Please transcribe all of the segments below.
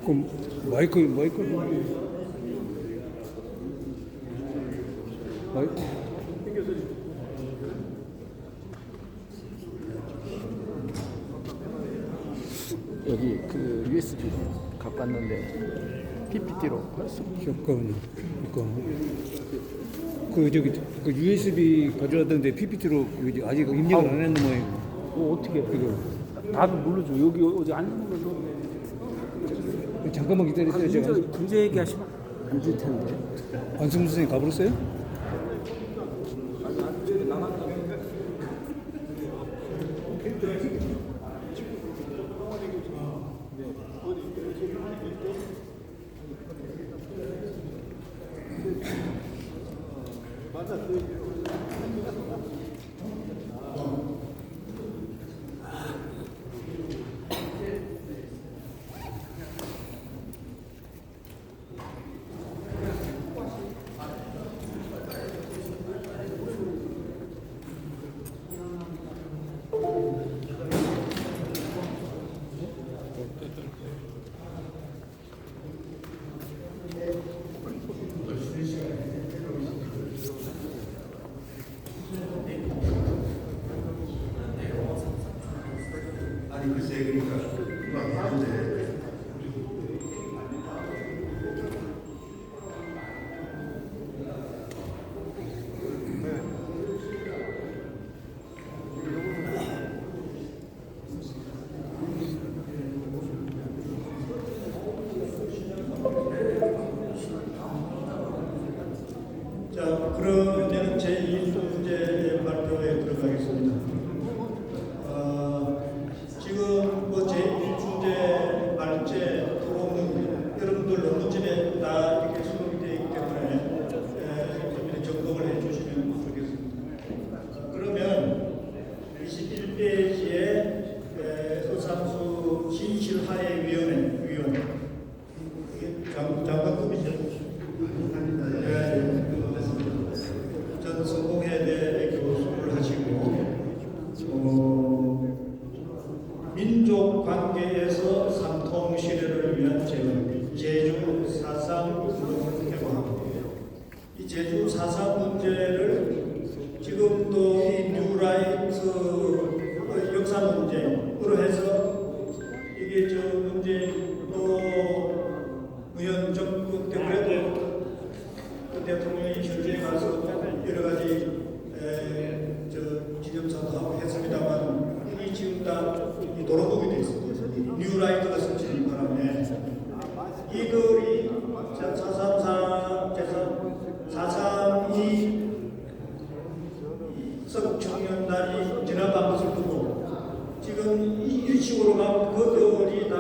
그럼 마이크 여기 그 USB 갖고 왔는데 PPT로 벌써 잠깐만요. 그 저기 그 USB 가져왔던데 PPT로 아직 입력을 안 했는 모양이고. 어떻게 그거 나도 모르죠. 여기 어디 안 눌러서 잠깐만 기다리세요. 제가 문제 얘기하시면 안 될 텐데. 안승준 선생님 가버렸어요? 아니 글쎄 그러니까 그만 하는데 자 그러면 제1문제 발표에 들어가겠습니다. 지금 뭐 제1주제 발제 들어오는 여러분들 논문집에 다 이렇게 수록이 되어 있기 때문에 좀 이렇게 점검을 해주시면 좋겠습니다. 그러면 21페이지에 의상수 진실화해위원회 위원 이게 장관급이죠. 전 성공회대 교수를 하시고 민족 관계에서 삼통시대를 위한 재원, 제주 4.3 운동을 개방하고 이 제주 4.3 문제를 지금도 이 뉴라이트 역사 문제로 해서 이게 저 문제도 무현 정부 때 그래도 그 대통령이 현지에 가서 여러 가지 지점사도 하고 했습니다만 이게 지금 다 도로국이 되어 있습니다. 뉴라이트가 설치된 바람에 이들이 4.32 서북청년단이 진압한 것을 두고 지금 이 식으로 가면 그들이 다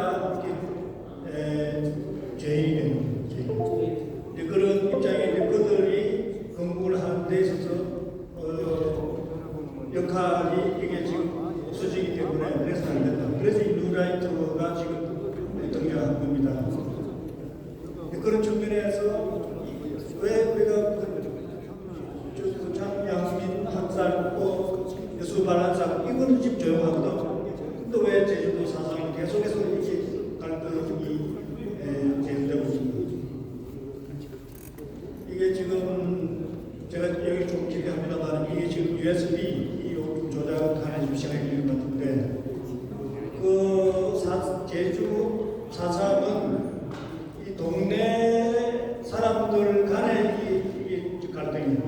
이렇게 죄인이 되는 죄인. 그런 입장인데 그들이 건국을 하는 데 있어서 역할이 이게 지금 없어지기 때문에 그래서 안 된다. 그래서 이 뉴라이트가 지금 등장한 겁니다. 그런 측면에서 왜 우리가 장양민 한살 또 여수발 한살 이거는 지금 조용하거든. 또 왜 제주도 사상 계속해서 이렇게 갈등이 제기되고 있습니다. 이게 지금 제가 여기 좀 기대합니다만 이게 지금 USB 조작하는 시간이 있는 것 같은데 제주 4.3은 이 동네 사람들 간의 이 갈등입니다.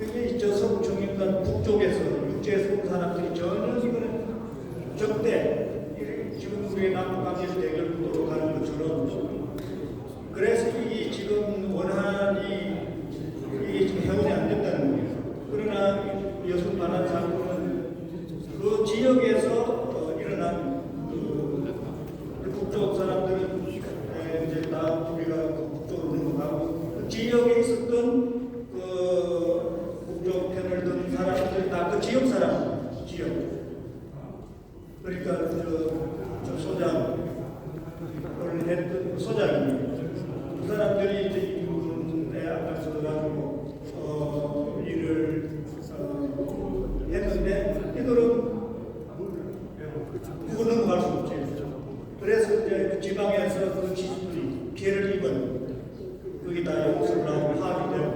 이게 저 서북청년단 북쪽에서 육지에서 온 사람들이 전혀 이거는 적대 지금 우리의 남북관계에서 대결 구도로 가는 것처럼 그래서 이게 지금 원한이 이게 지금 해원이 안 된다는 거예요. 지역 사람, 지역. 그러니까 저 소장을 했던 소장이 그 사람들이 이제 이분에 앞서 가지고 일을 했는데 이거는 그거 넘어갈 수 없지. 그래서 이제 지방에서 그 지주들이 피해를 입은 거기 다 욕설을 하고 파악되고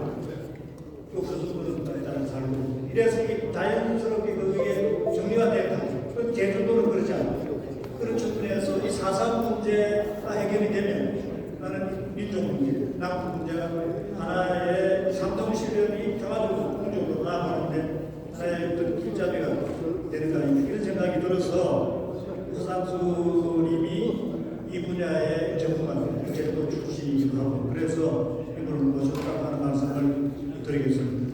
욕설은 다 일단 살고 이래서 이게 자연스럽게 그게 정리가 됐다. 그 제주도는 그렇지 않아요. 그런 측면에서 이 4.3 문제가 해결이 되면 나는 민족 문제, 남북 문제가 하나의 삼통실련이 정화적으로 공적으로 나아가는데 하나의 어떤 길잡이가 되는 거 아닌가 이런 생각이 들어서 허상수님이 이 분야의 전문가, 제도 출신이기도 하고 그래서 이분을 모셨다고 하는 말씀을 드리겠습니다.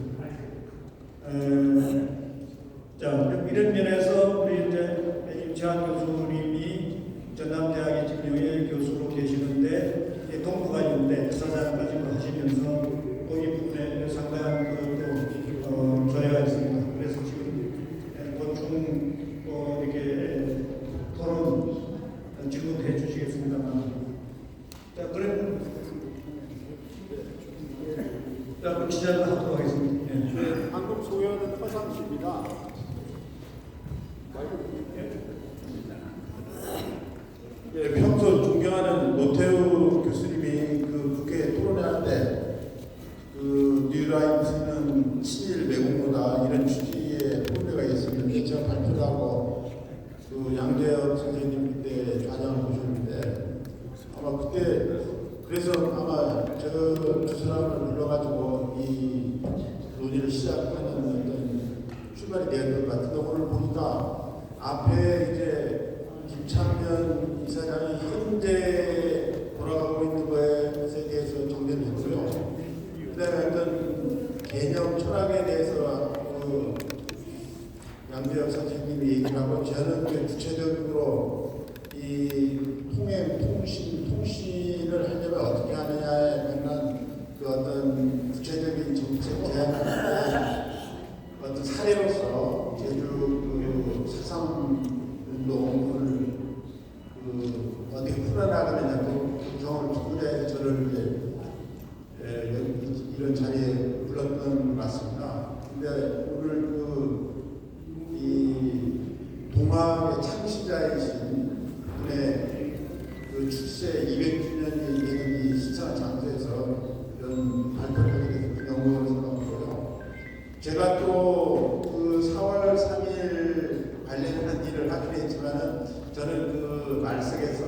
자, 이런 면에서 우리 이제 임채환 교수님이 전남대학의 진영의 교수로 계시는데 동부가 있는데 사장까지도 하시면서 거기 부분에 상당한 그것도 조례가 있습니다. 그래서 지금 보충 이렇게 토론 질문해 주시겠습니다만 자, 그럼 자, 시작을 하도록 하겠습니다. 네. 방금 소개하는 허상수입니다. 예, 평소 존경하는 노태우 교수님이 그 국회 토론회할 때그 뉴라이트는 친일 매국노다 이런 취지의 토론회가 있었는데 제가 발표를 하고 그 양재혁 선생님 그때 좌장을 보셨는데 아마 그때 그래서 아마 저 두 사람을 불러가지고 이 논의를 시작하는 어떤 출발이 되었던 것 같은데 오늘 보니까 앞에 이제 김창년 이사장이 현재 돌아가고 있는 것에 대해서 정리를 했고요. 그다음에 어떤 개념 철학에 대해서 그 양재혁 선생님이 얘기를 하고 저는 구체적으로 이 통신을 하려면 어떻게 하느냐에 관한 그 어떤 구체적인 정책 제안을 하는 어떤 사례로서 제주 그 사상운동을 그 어떻게 풀어나가느냐고 경험을 투구해서 저를 이제 이런 자리에 불렀던 것 같습니다. 근데 오늘 이 동학의 창시자이신 분의 그 출세 200주년이 되는 이 시차 장소에서 이런 발표를 하게 돼서 영광을 생각하고요. 제가 또 그 4월 3일 관련한 일을 하기로 했지만은 저는 그 말석에서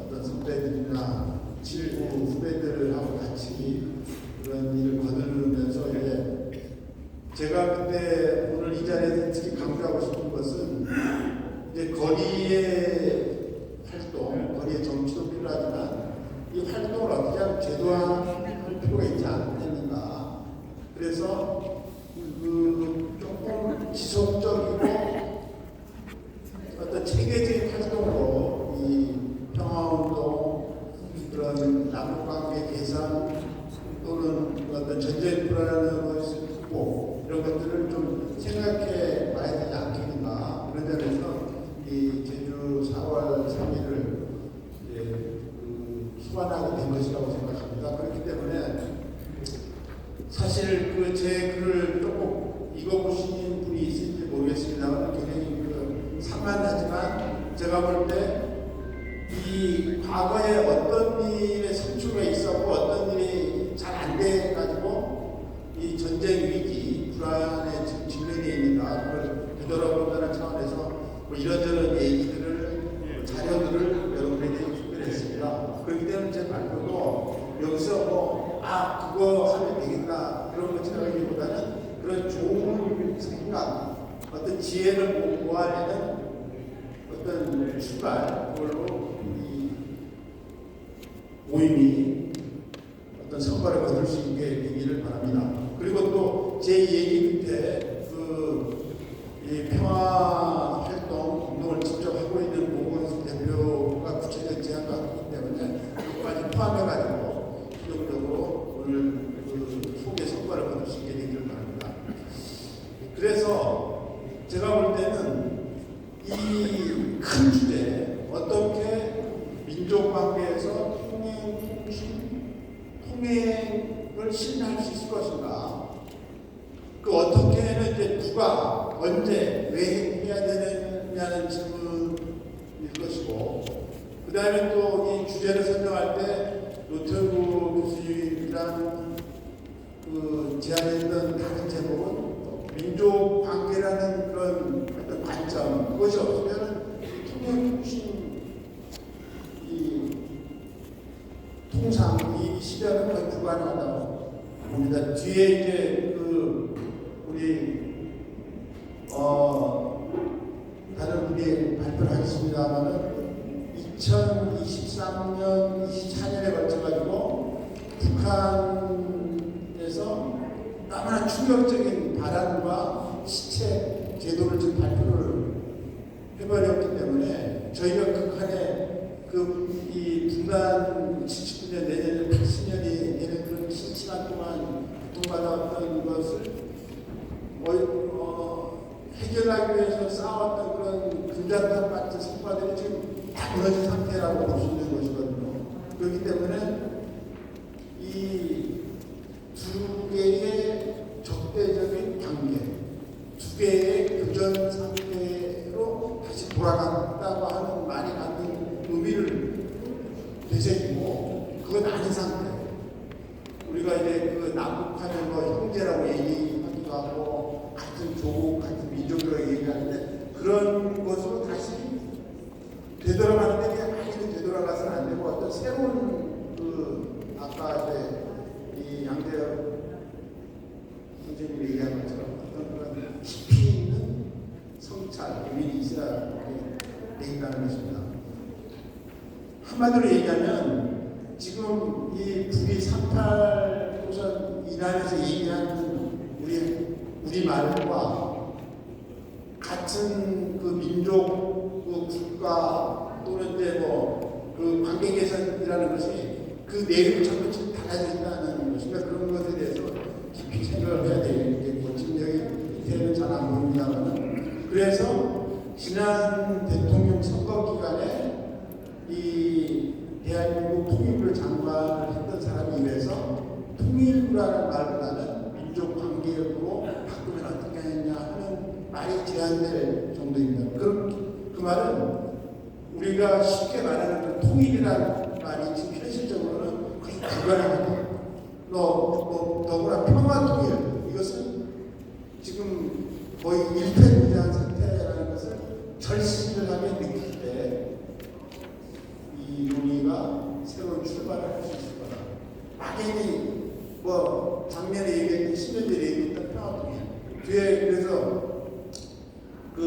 어떤 선배들이나 지부 후배들하고 같이 그런 일을 거두면서 이제 제가 그때 오늘 이 자리에서 특히 강조하고 싶은 것은 이제 거리의 활동, 거리의 정치도 필요하지만 이 활동을 어떻게 하면 제도화할 필요가 있지 않겠는가. 그래서 그 조금 지속적이고 어떤 체계적인 활동으로 이 평화운동, 그런 남북관계 개선 또는 어떤 전쟁 불안을 극복 이런 것들을 좀 생각해 봐야 되지 않겠는가. 그런 점에서 이 제주 4월 3일을 수반하게 된 것이라고 생각합니다. 그렇기 때문에 사실 그 제 글을 조금 읽어보신 분이 있을지 모르겠습니다만 굉장히 산만하지만 제가 볼 때 이 과거에 어떤 일의 선출가 있었고 어떤 일이 잘 안 돼가지고 이 전쟁 위기 불안에 지금 직면해 있는가 그걸 되돌아본다는 차원에서 뭐 이런저런 얘기들을 자료들을 여러분에게 준비했습니다. 그렇기 때문에 제 발표도 여기서 그거 하면 되겠다 그런 거 생각하기보다는 그런 좋은 생각 어떤 지혜를 모아내는 어떤 출발 그걸로 이 모임이 어떤 성과를 거둘 수 있게 되기를 바랍니다. 그리고 또 제 얘기 끝에 이 평화 활동 운동을 직접 하고 있는 모건 대표가 구체적인 제안을 하기 때문에 그것까지 포함해가지고 최종적으로 오늘 속의 성과를 거둘 수 있게 되기를 바랍니다. 그래서 제가 볼 때는 이 큰 주제, 어떻게 민족 관계에서 통행, 통신, 통행을 실현할 수 있을 것인가. 그 어떻게는 이제 누가, 언제, 왜 해야 되느냐는 질문일 것이고, 그 다음에 또 이 주제를 선정할 때 노태우 교수님이랑 그 제안했던 다른 제목은 민족 관계라는 그런 어떤 관점, 그것이 없으면 통행, 통신, 이 통상 이 시대는 거의 불가능하다고 봅니다. 뒤에 이제 그 우리 다른 분이 발표를 하겠습니다만은 2023년, 24년에 걸쳐가지고 북한에서 너무나 충격적인 발언과 시체 제도를 지금 발표를 해버렸기 때문에 저희가 극한의 이 분단 79년 내년에 80년이 되는 그런 긴 시간 동안 고통받았던 것을 해결하기 위해서 싸웠던 그런 근자탑 같은 성과들이 지금 다 무너진 상태라고 볼 수 있는 것이거든요. 그렇기 때문에 이 두 개의 적대적인 관계, 두 개의 교전 상태로 다시 돌아갔다고 하는 말이 갖는 의미를 되새기고, 그건 아닌 상태. 우리가 이제 그 남북한을 뭐 형제라고 얘기하기도 하고, 같은 조국, 같은 민족이라고 얘기하는데, 그런 것으로 다시 되돌아가는 데 많이는 되돌아가서는 안 되고, 어떤 새로운 그 아까 이제 이 양재혁 선생님이 얘기한 것처럼 어떤 그런 깊이 있는 성찰, 고민이 있어야 되겠다는 것입니다. 한마디로 얘기하면 지금 이 북이 38도선 이란에서 얘기하는 우리 말과 같은 그 민족, 그 국가 또는 이제 뭐 그 관계 개선이라는 것이 그 내용이 전부 지금 달라진다는 것인가, 그런 것에 대해서 깊이 생각을 해야 되겠고, 지금 여기 밑에는 잘 안 보입니다만, 그래서 지난 대통령 선거 기간에 이 대한민국 통일부를 장관을 했던 사람이 이래서 통일부라는 말보다는 민족 관계로 바꾸면 어떻게 하느냐 하는 말이 제안될 정도입니다. 그 말은 우리가 쉽게 말하는 그 통일이라는 말이 지금 현실적으로는 거의 불가능하다. 더구나 평화 통일, 이것은 지금 거의 일패무지한 상태라는 것을 절실하게 느낄 때 이 논의가 새로운 출발을 할 수 있을 거다. 막연히 뭐 작년에 얘기했던 10년 전에 얘기했던 평화 통일 뒤에, 그래서 그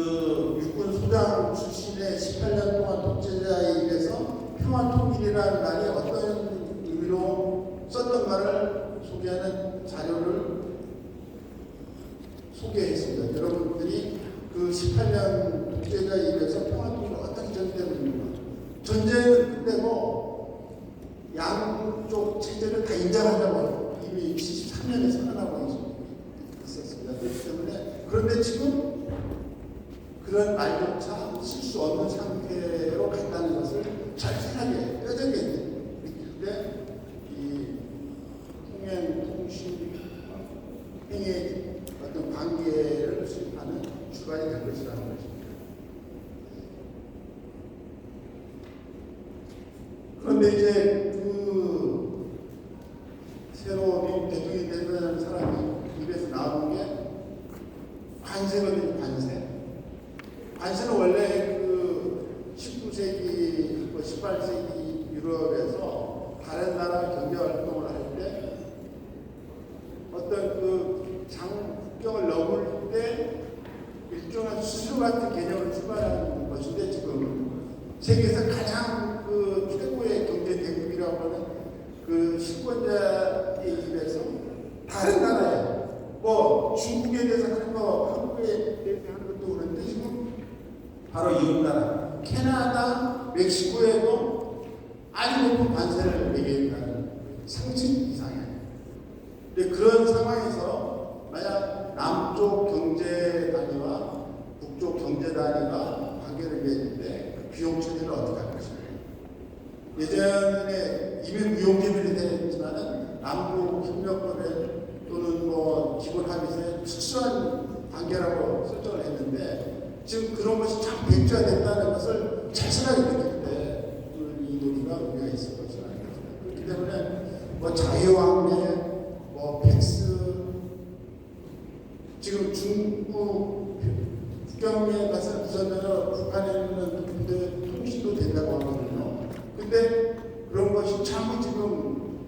육군 소장 출신의 18년 동안 독재자에 의해서 평화 통일이라는 말이 어떤 의미로 썼던가를 소개하는 자료를 소개했습니다. 여러분들이 그 18년 독재자에 의해서 평화 통일을 어떻게 전제되는가. 전제는 끝내고 양쪽 체제를 다 인정한다고 이미 73년에 선언하고 있었습니다. 그렇기 때문에, 그런데 지금 그런 말조차 쓸 수 없는 상태로 갔다는 것을 절실하게 뼈저리게 느낄 때 이 통행, 통신, 행의 어떤 관계를 수립하는 주관이 될 것이라는 것입니다. 그런데 이제 그 새로 대통령이 되는 사람이 입에서 나오는 게 관세거든요, 관세. 관세는 원래 그 19세기, 18세기 유럽에서 다른 나라 경제 활동을 할 때 어떤 그 국경을 넘을 때 일종의 수수료 같은 개념을 출발하는 것인데, 지금 세계에서 가장 그 최고의 경제 대국이라고 하는 그 실권자의 입에서 다른 나라에 뭐 중국에 대해서 하는 거, 한국에 대해서 하는 것도 그런데 지금 바로 이웃 나라 캐나다, 멕시코에도 아주 높은 관세를 매긴다는 상식 이상이에요. 근데 그런 상황에서 만약 남쪽 경제 단위와 특수한 관계라고 설정을 했는데 지금 그런 것이 참 백지화됐다는 것을 자신하게 느낄 때 이 논의가 의미가 있을 것이라 생각합니다. 그렇기 때문에 뭐 자유왕래, 뭐 팩스, 지금 중국 국경에 가서 우선은 북한에 있는 분들 통신도 된다고 하거든요. 근데 그런 것이 참 지금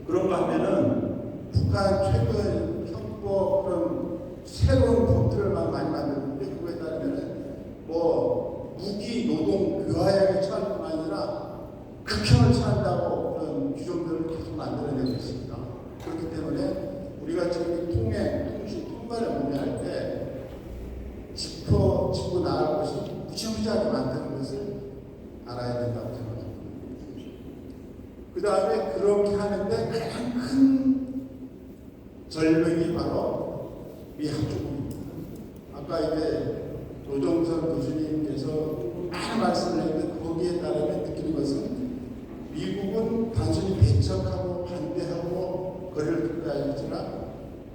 그런가 하면은 북한 최근 형법 그런 새로운 법들을 많이 만들었는데 그거에 따르면은 뭐 무기 노동 교화형에 처할 뿐만 아니라 극형을 처한다고 그런 규정들을 계속 만들어내고 있습니다. 그렇기 때문에 우리가 지금 통신 통발을 문제할 때 짚고 나갈 것이 무시무시하게 만드는 것을 알아야 된다고 생각합니다. 그 다음에 그렇게 하는데 가장 큰 절벽이 바로 미 한쪽입니다. 아까 이제 노정선 교수님께서 많은 말씀을 했는데 거기에 따르면 느끼는 것은 미국은 단순히 배척하고 반대하고 거리를 두고 다니지만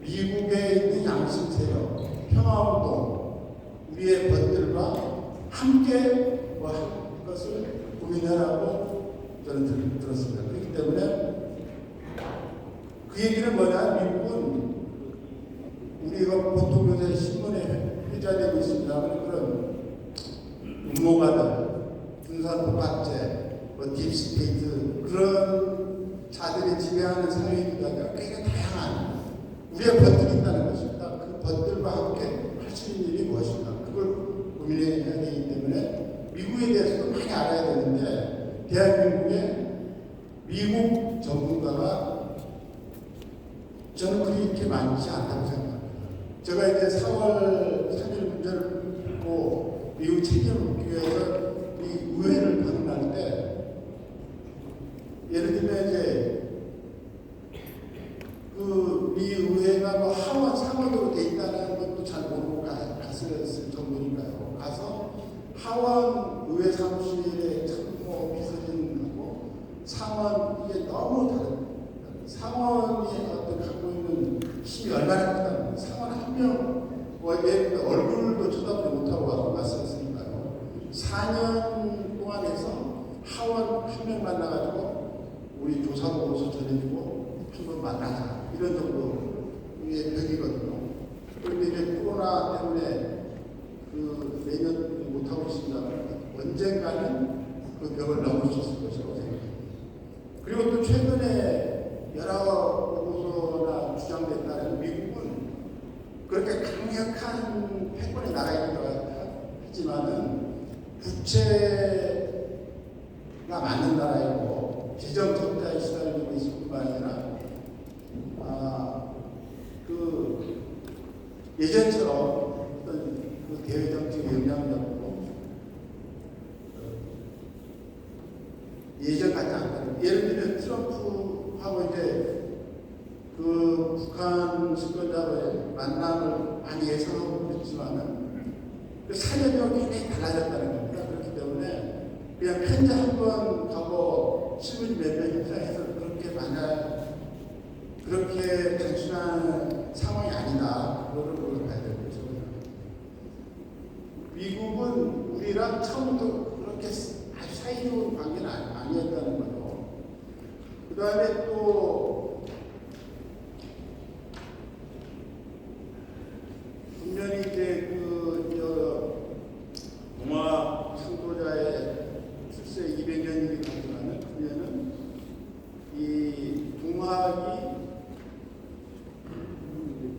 미국에 있는 양심 세력, 평화운동, 우리의 것들과 함께 할 것을 고민하라고 저는 들었습니다. 그렇기 때문에 그 얘기는 뭐냐? 미국은 우리가 보통 요새 신문에 회자되고 있습니다. 그런 음모가들, 군사독학제, 뭐 딥스테이트 그런 자들이 지배하는 사회이기도 하고 굉장히 다양한 우리의 것들이 있다는 것입니다. 그 것들과 함께 할 수 있는 일이 무엇인가 그걸 고민해야 되기 때문에 미국에 대해서도 많이 알아야 되는데 대한민국의 미국 전문가가 저는 그렇게 많지 않다고 생각합니다. 제가 이제 4월 3일 문제를 듣고 미국 책임을 묻기 위해서 이 의회를 방문할 때 예를 들면 이제 그 미 의회가 뭐 하원 상원으로 돼 있다는 것도 잘 모르고 갔을 정도니까요. 가서 하원 의회 사무실에 참모 비서진하고 상원 이게 너무 다른 상원이 어떤 갖고 있는 힘이 얼마나 크다는 상원 한 명 얼굴도 쳐다보지 못하고 와서 말씀했으니까요. 4년 동안 해서 하원 한 명 만나가지고 우리 조사보고서 전해주고 한번 만나자 이런 정도의 벽이거든요. 그런데 이제 코로나 때문에 그 내년 못하고 있습니다만 언젠가는 그 벽을 넘을 수 있을 것이라고 생각합니다. 그리고 또 최근에 여러 보고서나 주장에 따른 미국은 그렇게 강력한 패권의 나라이기도 하지만은 부채가 많은 나라이고 재정적자에 시달리고 있을 뿐만 아니라 그 예전처럼 어떤 그 대외정치의 영향력도 예전 같지 않다는 예를 들면 트럼프하고 이제 그 북한 집권자와의 만남을 많이 예상하고 있지만은 그 사전력이 굉장히 달라졌다는 겁니다. 그렇기 때문에 그냥 편지 한 번 가고 신문 몇몇 행사에서 그렇게 만나 그렇게 단순한 상황이 아니다. 그거를 봐야 되는 거죠. 미국은 우리랑 처음부터 그렇게 아주 사이좋은 관계는 아니었다는 거죠. 그 다음에 또 분명히 이제 동화 창조자의 출세 200년이 가지만은 그러면은 이 동화학이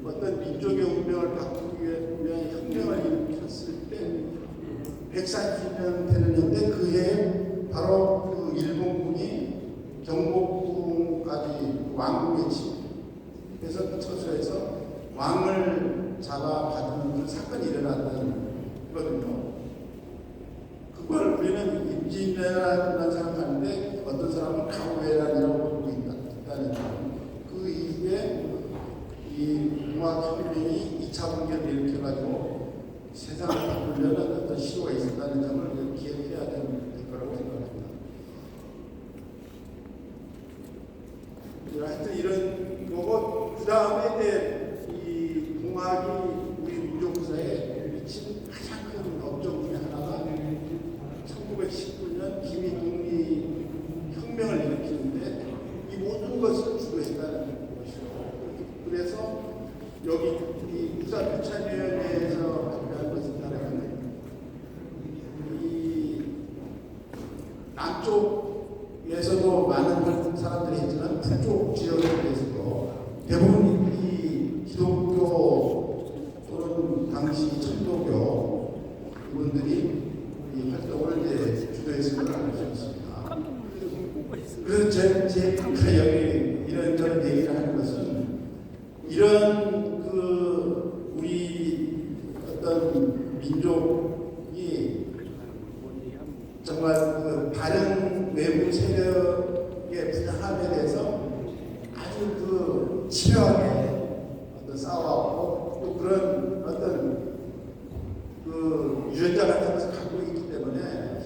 어떤 민족의 운명을 바꾸기 위해 분명히 혁명을 일으켰을 때 140년 되는 현대 그해 바로 그 일본군이 경복궁까지 왕궁에 침입해서 처소에서 왕을 잡아가지고 그런 사건이 일어났다는 거거든요. 그걸 우리는 임진왜란만 생각하는데 어떤 사람은 강우회란이라고 보고 있다는 그 이후에 이 동학혁명이 2차 분계를 일으켜가지고 세상을 바꾸려는 어떤 시도가 있었다는 점을 기억해야 될 거라고 생각합니다. 하여튼 이런 거고 그 다음에 이제 이 동학이 이 부산유치원위원회에서 발표한 것에 따르면 이 남쪽에서도 많은 사람들이 있지만 북쪽 지역에서도 대부분 이 기독교 또는 당시 천도교 이분들이 이 활동을 이제 주도했음을 알 수 있습니다. 그래서 제가 여기 이런저런 얘기를 하는 것은 이런 그 우리 어떤 민족이 정말 그 다른 외부 세력의 부담함에 대해서 아주 그 치열하게 어떤 싸워왔고 또 그런 어떤 그 유전자 같은 것을 갖고 있기 때문에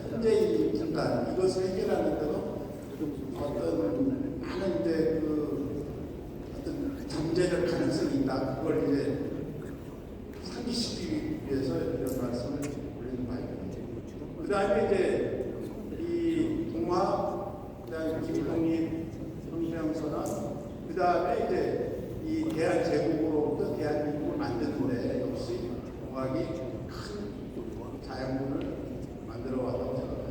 현재 이 순간 이것을 해결하는 데는 어떤 많은 이제 그 어떤 잠재적 가능성이 있다. 그걸 이제 상기시키기 위해서 이런 말씀을 올리는 바입니다. 그 다음에 이제 이 동화, 그 다음에 김동립 혁명선언, 그 다음에 이제 이 대한제국으로부터 대한민국을 만드는데 역시 동학이 큰 자양분을 만들어 왔다고 생각합니다.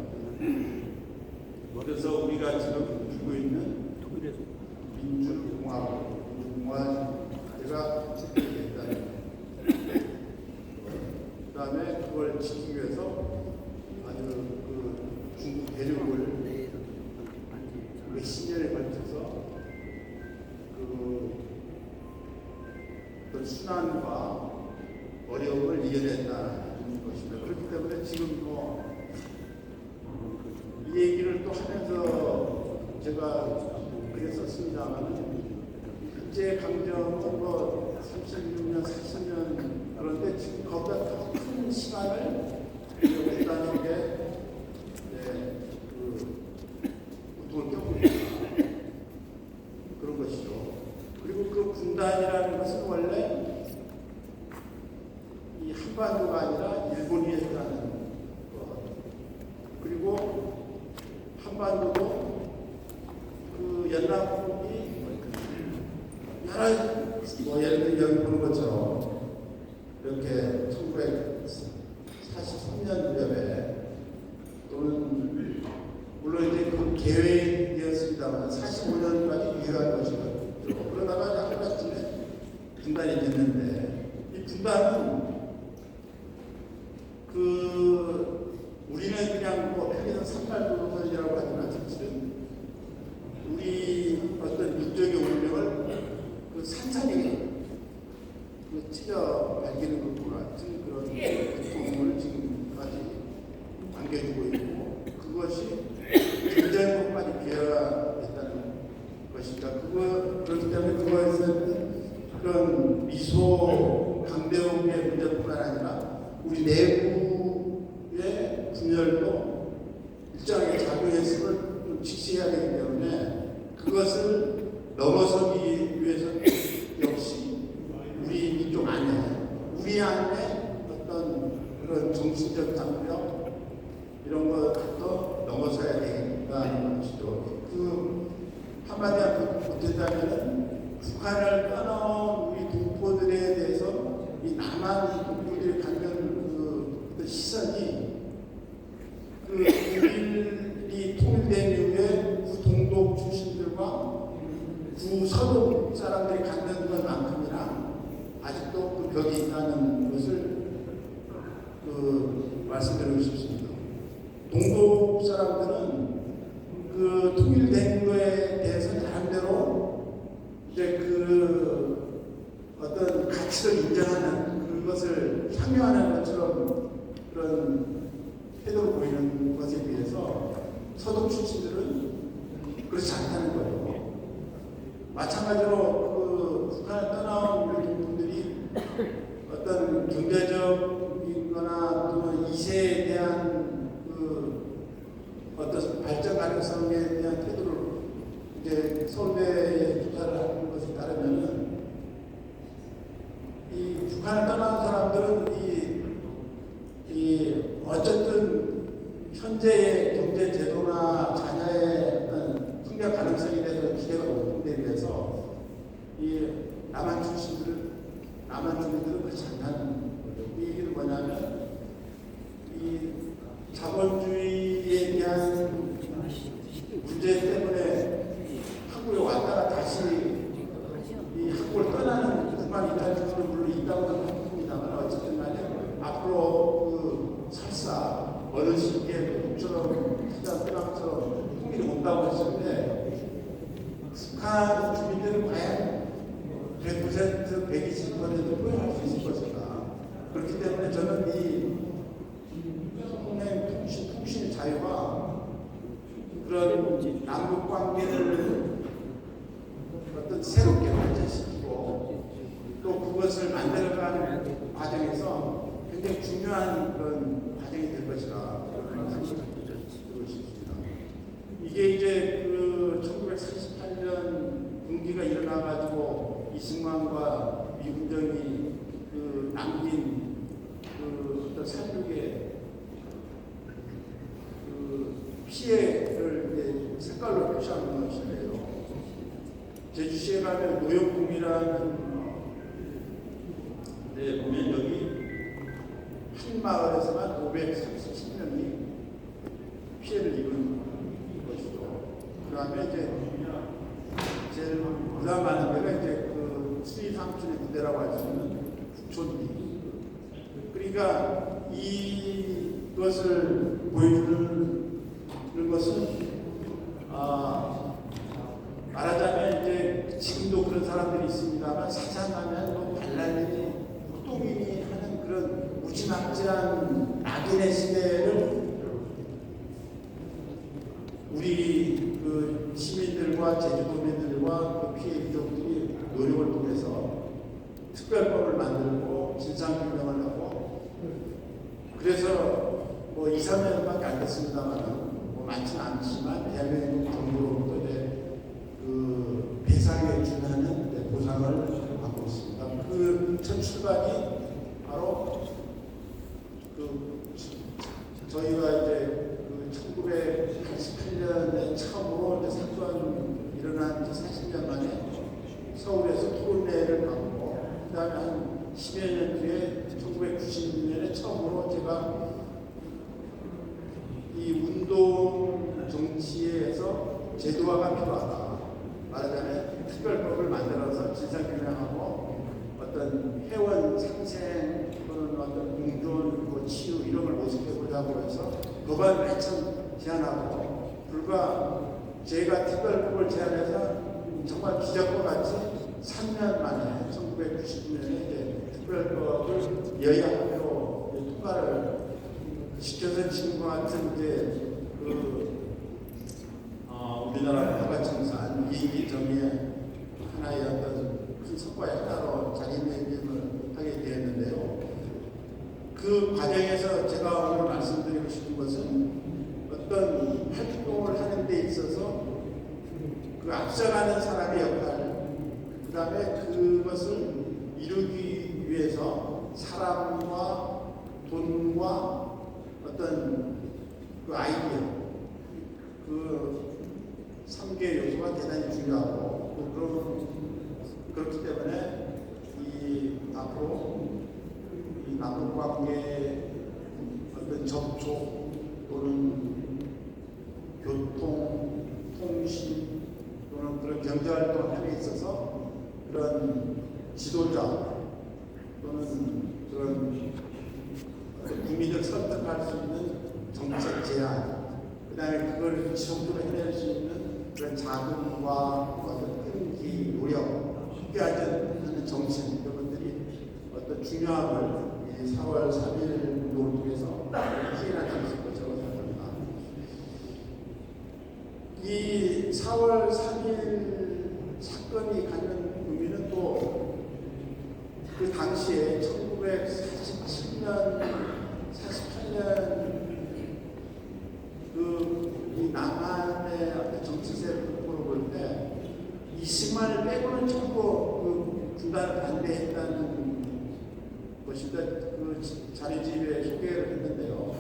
그래서 우리가 지금 누리고 있는 민주공화국, 민주공화제가 지켜지겠다는 그 다음에 그걸 지키기 위해서 아주 그 중국 대륙을 몇십 년에 걸쳐서 그 어떤 순환과 어려움을 이겨냈다는 것입니다. 그렇기 때문에 지금 이 얘기를 또 하면서 제가 글에 썼습니다만 일제 강점은 36년, 40년 그런데 지금 거기다 더 큰 시간을 했다는 게 우뚝을 껴고 있다. 그런 것이죠. 그리고 그 분단이라는 것은 원래 이 한반도가 아니라 일본이 했다는 것. 그리고 한반도도 그 연락국이 여러 뭐 예를 들어 여기 보는 것처럼 이렇게 1943년쯤에 또는 물론 이제 그 계획이었습니다만 45년까지 유효한 것이거든요. 그러다가 하루쯤에 분단이 됐는데 이 분단은 그 우리는 그냥 뭐 편의상 산발도선이라고 하지만 사실은 우리 어떤 민족의 운명을 그 산산이 그 찢어 발기는 것과 같은 그런 고통을 지금까지 안겨주고 있고 그것이 굉장히 것까지 비하했다는 것입니다. 그렇기 때문에 그것은 그런 미소 강대국의 문제뿐만 아니라 우리 내부의 분열도 일정하게 작용했음을 좀 직시해야 되기 때문에 그것을 넘어서기 위해서 역시 우리 민족 안에 우리 안에 어떤 그런 정신적 장벽 이런 것도 넘어서야 되겠다는 것이죠. 그 한마디로 못했다면 북한을 떠나온 우리 동포들에 대해서 이 남한 동포들이 갖는 그 시선이 그 우리이 통일된 이후에 구동독 출신들과 구서독 사람들이 갖는 것만큼이나 아직도 그 벽이 있다는 것을 말씀드리고 싶습니다. 동독 사람들은 그 통일된 거에 대해서 나름대로 이제 그 어떤 가치를 인정하는 그것을 향유하는 것처럼 그런 태도를 보이는 것에 비해서 서독 출신들은 그렇지 않다는 거예요. 마찬가지로 그 북한을 떠나온 우리 분들이 어떤 경제적이거나 또는 이세에 대한 그 어떤 발전 가능성에 대한 태도를 이제 서울대에 조사를 하는 것에 따르면은 이 북한을 떠난 사람들은 이 어쨌든 현재의 경제 제도나 자녀의 어떤 성장 가능성에 대해서 기대가 높은 데 비해서 이 남한 출신들은 남한 주민들은 그렇지 않다는 거죠. 이 얘기는 뭐냐면 이 자본주의에 대한 문제 때문에 한국에 왔다가 다시 이 한국을 떠나는 국만 있다는 것은 물론 있다고 생각합니다만 어쨌든 간에 앞으로 그 설사 어느 시기에 북처럼 시장처럼 통일이 온다고 했는데 북한 주민들은 과연 100%, 120% 포용할 수 있을 것인가. 그렇기 때문에 저는 이 통신 자유와 그런 남북 관계를 어떤 새롭게 발전시키고 또 그것을 만들어가는 과정에서 굉장히 중요한 그런 과정이 될 것이라 그러고 싶습니다. 이게 이제 그 1948년 분기가 일어나가지고 이승만과 미군정이 그 남긴 그 어떤 살육의 그 피해를 이제 색깔로 표시하는 것인데요. 제주시에 가면 노역궁이라는 데 보면 여기 한 마을에서만 537명이 피해를 입은 것이죠. 그 다음에 이제 제일 부담 많은 데가 이제 그 수리상춘의 부대라고 할 수 있는 북촌리. 그러니까 이것을 보여주는 것은 말하자면 이제 지금도 그런 사람들이 있습니다만 사장하면 뭐 발랄들이 폭동인이 하는 그런 무지막지한 낙인의 시대를 우리 그 시민들과 제주도민들과 그 피해 유족들이 노력을 통해서 특별법을 만들고 진상규명을 하고 그래서 뭐 2, 3년밖에 안 됐습니다만 뭐 많지는 않지만 대한민국 정부로부터 그 배상에 준하는 보상을 받고 있습니다. 그 첫 출발이 바로 그 저희가 이제 그 1988년에 처음으로 이제 사건 일어난 40년 만에 서울에서 토론회를 갖고 그다음에 한 10여 년 뒤에 1996년에 처음으로 제가 이 운동 정치에서 제도화가 필요하다. 말하자면 특별법을 만들어서 진상규명하고 어떤 회원 상생 또는 어떤 공존, 뭐 치유 이런 걸 모색해보자고 해서 법안을 한참 제안하고 불과 제가 특별법을 제안해서 정말 기적과 같이 3년 만에 1999년에 이제 특별법을 여야합의로 통과를 시켜서 지금과 같은 이제 우리나라 허가청산 이익이 정의의 하나의 어떤 큰 성과의 하나로 자기매김을 하게 되었는데요. 그 과정에서 제가 오늘 말씀드리고 싶은 것은 어떤 활동을 하는 데 있어서 그 앞서가는 사람의 역할, 그 다음에 그것을 이루기 위해서 사람과 돈과 어떤 그 아이디어, 그 3개 요소가 대단히 중요하고 그렇기 때문에 이 앞으로 이 남북관계 어떤 접촉 또는 교통, 통신 또는 그런 경제활동함에 있어서 그런 지도자 또는 그런 국민을 설득할 수 있는 정책 제안, 그 다음에 그걸 지속적으로 해낼 수 있는 그런 자금과 어떤 끈기, 노력, 함께하는 정신, 이런 것들이 어떤 중요함을 이 4월 3일 운동을 통해서 확인할 수 있을 것이라고 생각합니다. 이 4월 3일 사건이 갖는 의미는 또 그 당시에 1947년, 48년 이 남한의 어떤 정치세력으로 볼 때 이승만을 빼고는 전부 그 분단을 반대했다는 것인데 그 자료집에 소개를 했는데요.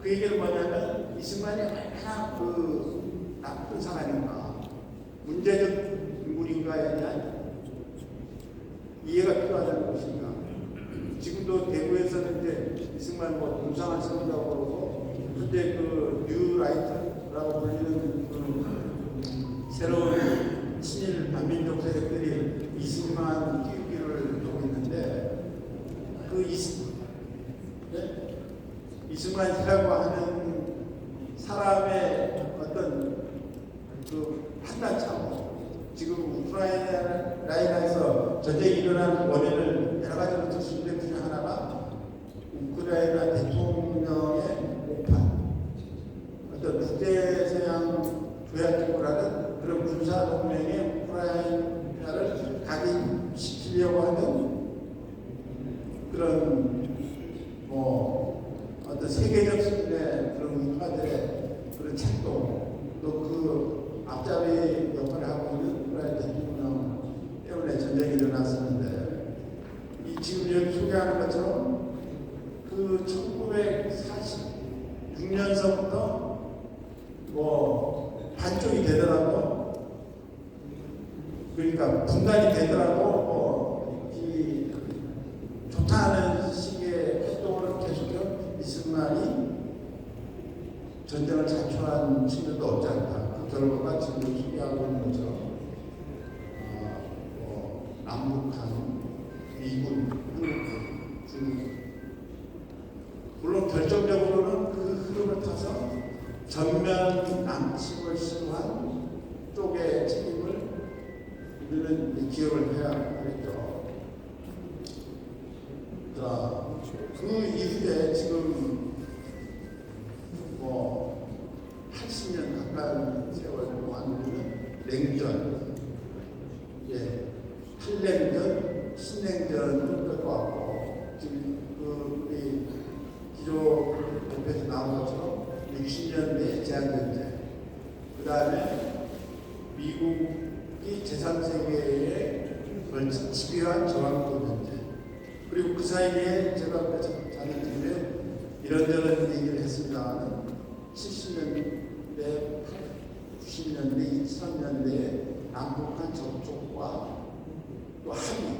그 얘기는 뭐냐면 이승만이 얼마나 그 나쁜 사람인가, 문제적 인물인가에 대한 이해가 필요하다는 것입니다. 지금도 대구에서는 이제 이승만 뭐 동상을 세운다고 그러고, 근데 그 뉴라이트라고 불리는 그 새로운 친일 반민족 세력들이 이승만 띄우기를 하고 있는데, 그 이승만이라고 하는 사람의 어떤 그 판단차고, 지금 우크라이나에서 전쟁이 일어난 원인을 여러 가지로 들 수 있는데, 그 중에 하나가 우크라이나 대통령의 오판, 어떤 국제서양 조약기구라는 그런 군사동맹에 우크라이나를 각인시키려고 하는 그런 뭐 어떤 세계적 수준의 그런 우파들의 그런 책도, 또 그 앞잡이 역할을 하고 있는 우크라이나 대통령 때문에 전쟁이 일어났었는데, 이 지금 여기 소개하는 것처럼 그 1946년서부터 뭐 반쪽이 되더라도, 그러니까 분단이 되더라도 이 좋다는 식의 활동을 계속해서 이승만이 전쟁을 자초한 측면도 없지 않다. 그 결과가 지금 소개하고 있는 것처럼 남북한, 미군, 한국, 중국, 물론 결정적으로는 그 흐름을 타서 전면 남침을 시도한 쪽의 책임을 우리는 기억을 해야 하겠죠. 자, 그 이후에 지금 뭐 80년 가까운 세월 동안 우리는 냉전, 탈냉전, 신냉전을 겪어왔고, 지금 우리 기조 대표에서 나온 것처럼 60년대 제한전쟁, 그 다음에 미국이 제3세계에 걸친 집요한 저항도 전쟁, 그리고 그 사이에 제가 자네들에 이런저런 얘기를 했습니다만 70년대, 90년대, 2000년대에 남북한 접촉과 또 합의,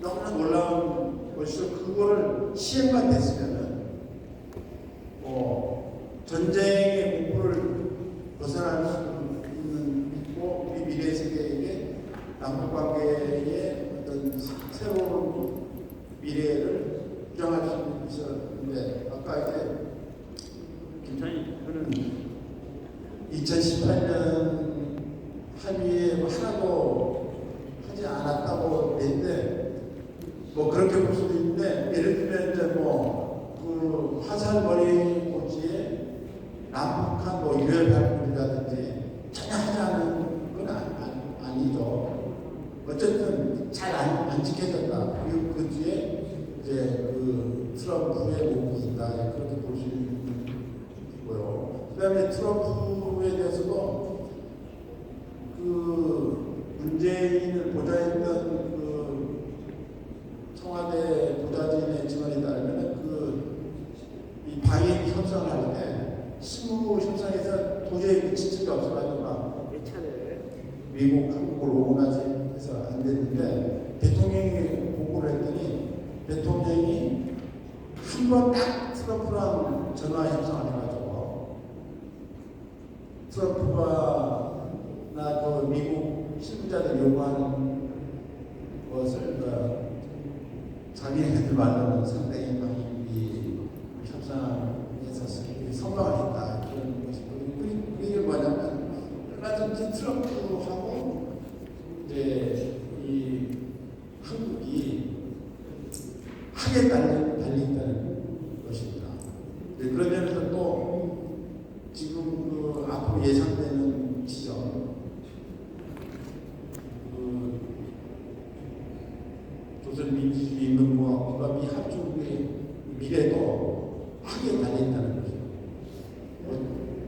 너무나 놀라운 것이죠. 그거를 시행만 됐으면은 전쟁의 공포를 벗어날 수 있고, 우리 미래 세계에게 남북관계의 어떤 새로운 미래를 부정할 수 있었는데, 아까 이제 김찬희 대표는 2018년 합의에 하나도 하지 않았다고 했는데, 뭐 그렇게 볼 수도 있는데, 예를 들면 이제 그 화살머리 고지에 남북한 뭐 유혈 발굴이라든지 전혀 하지 않은 건 아니죠. 어쨌든 잘 안 지켜졌다. 그리고 그 뒤에 이제 그 트럼프의 목이 있다. 그렇게 볼 수 있고요. 그 다음에 트럼프에 대해서도 그 문재인을 보좌했던 그 청와대 보좌진의 증언에 따르면 이 방위 협상을 할 때 실무 협상에서 도저히 지침이 없어가지고 막 미국, 한국을 오gon하지 해서 안 됐는데, 대통령이 보고를 했더니 대통령이 한 번 딱 트럼프랑 전화 협상을 해가지고 트럼프가 그 미국 실무자들 요구하는 것을 자기네들 말로는 상당히 많이 협상에서 선방을 했다, 그런 것이고, 그게 뭐냐면 얼마든지 트럼프하고 이제 이 한국이 하게 달린다는 것입니다. 그런 면에서 또 지금 그 앞으로 예상되는 지점, 조선민주주의 인민공화국과 미합중국의 미래도 하게 달린다는 거죠.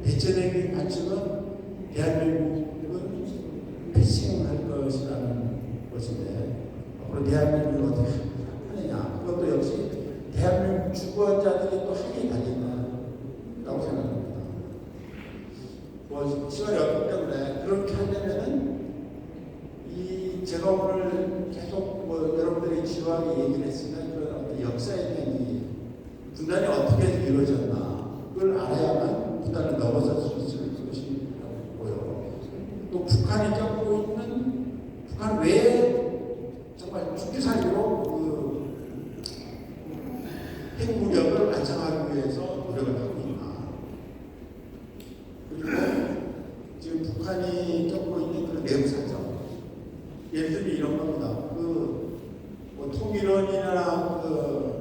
대체적인 관측은 대한민국은 패싱할 것이라는 것인데, 앞으로 대한민국이 어떻게 하느냐, 그것도 역시 대한민국 주권자들이 또 하게 달린다라고 생각합니다. 시간이 없기 때문에 그렇게 하려면은 제가 오늘 저는 계속 뭐 여러분들이 지루하게 얘기를 했으나 그런 어떤 역사에 대한 이 분단이 어떻게 이루어졌나 그걸 알아야만 분단을 넘어설 수 있을 것이고요. 또 북한이 겪고 있는 북한 외에 정말 죽기 살기로 그 핵무력을 완성하기 위해서 노력을 하고 있나. 그리고 지금 북한이 겪고 있는 그런 내부 사정. 예를 들면 이런 겁니다. 뭐 통일원이나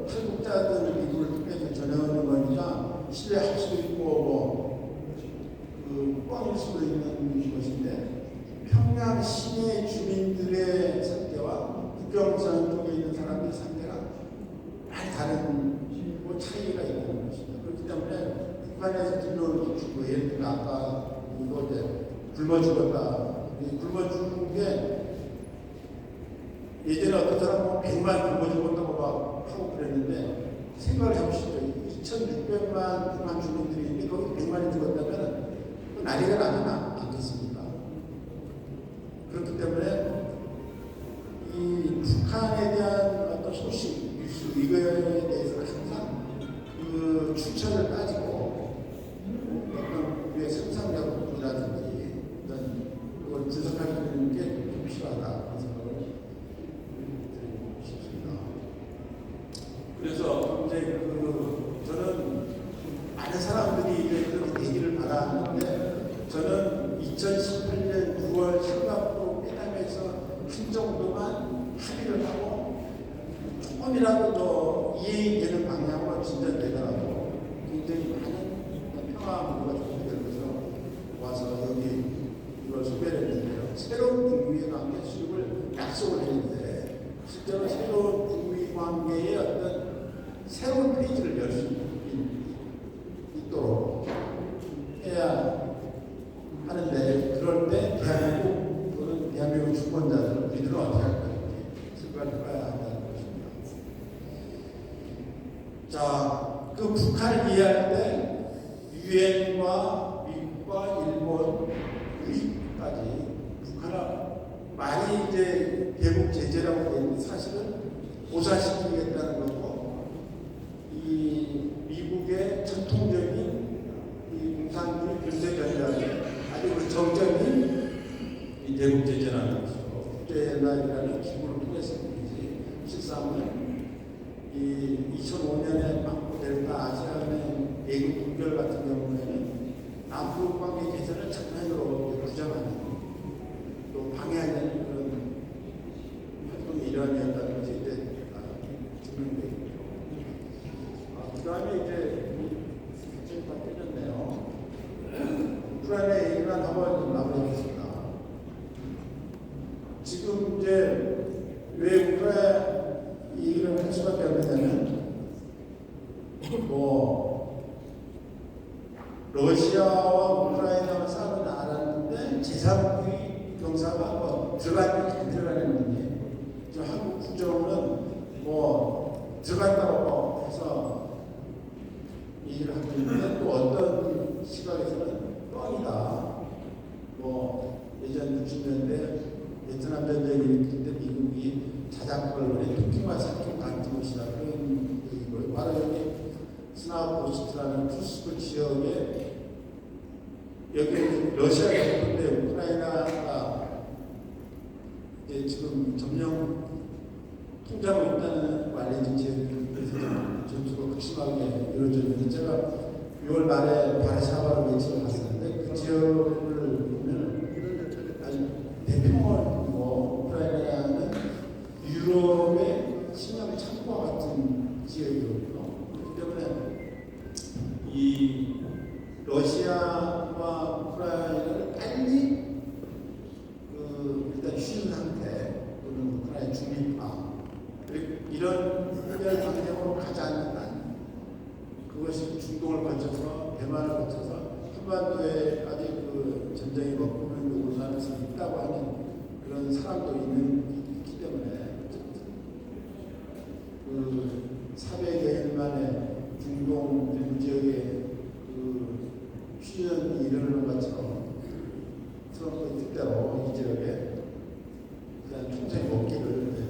탈북자들 미국을 통해서 전해오는 거니까 신뢰할 수도 있고 뻥일 수도 있는 것인데 평양 시내 주민들의 상태와 국경선 쪽에 있는 사람들의 상태가 많이 다른 차이가 있는 것입니다. 그렇기 때문에 북한에서 들려오는 주고 예를 들면 아까 이거 이제 굶어 죽었다. 굶어 죽은 게 예전에 어떤 사람은 100만 굶어 죽었다고 막 하고 그랬는데 생각을 해보시죠. 2,600만 북한 주민들이 있는데 거기 100만이 죽었다면 난리가 나지 않겠습니까? 그렇기 때문에 이 북한에 대한 어떤 소식, 뉴스 이거에 대해서는 항상 그 출처를 따지고 어떤 우리의 상상력이라든지 어떤 그걸 분석하는 게 좀 필요하다 그런 생각을 드리고 싶습니다. 그래서 이제 저는 많은 사람들이 이제 그런 얘기를 받아왔는데 저는 2018년 9월 싱가포르 회담에서 한 정도만 합의를 하고 조금이라도 더 이해되는 방향으로 진전되더라도 굉장히 많은 평화 문화가 조성될 것으로 와서 여기 이걸 소개를 했는데요. 새로운 북미 관계 수립을 약속을 했는데 실제로 새로운 북미 관계의 어떤 새로운 페이지를 열 수 있도록 해야 하는데 그럴 때 대한민국 또는 대한민국 주권자들 우리들은 어떻게 할 건지 생각을 해봐야 한다는 것입니다. 자, 그 북한을 이해할 때 유엔과 미국과 일본, 미국까지 북한을 많이 이제 대북 제재라고 되어 있는 사실은 보상시키겠다는 거고 이 미국의 전통적인 이 공산주의 군대 전략의 아주 그 정점이 이 대북 제재라는 것이고 국제연합이라는 기구를 통해서 이지 실상은 이 2005년에 방콕 델타 아시아의 외국 분별 같은 경우에는 남북 관계 개선을 전면으로 부정하는 또 방해하는 그런 활동의 일환이었다는 것이 이제 증명되어 있죠. 그 다음에 이제 지금 다 깨졌네요. 우크라이나 얘기만 한번 마무리하겠습니다. 지금 이제 왜 우크라이나 얘기를 할 수밖에 없느냐면 러시아와 우크라이나가 싸우는 알았는데 제3국의 경사가 들어가는지 안 들어가는지 한국 국정은 들어간다고 해서 얘기를 하고 있는데 또 어떤 시각에서는 뻥이다. 예전 60년대 베트남 전쟁이 일으킬 때 미국이 자작골로의 토끼만 삼킨 같은 것이다. 그런 얘기고요. 바로 여기 스나우포스트라는 투스크 지역에 여기 러시아가 있는데 우크라이나가 이제 지금 점령 통제하고 있다는 알려진 지역에서 전투가 극심하게 이루어졌는데 제가 6월 말에 바르샤바로 며칠 갔었는데 그 지역을 보면 아주 대평원 우크라이나는 유럽의 식량 창고와 같은 지역이거든요. 그렇기 때문에 이 러시아와 우크라이나를 빨리 일단 휴전 상태 또는 우크라이나 중립화 이런 해결 방향으로 가지 않는 한 그것이 중동을 거쳐서 대만을 거쳐서 한반도에 아직 그 전쟁이 먹구름을 오산할 수 있다고 하는 그런 사람도 있기 때문에 400여 일 만에 중동 일부 지역에 휴전이 일어나는 것처럼 트럼프 뜻대로 이 지역에 그냥 총선이 먹기를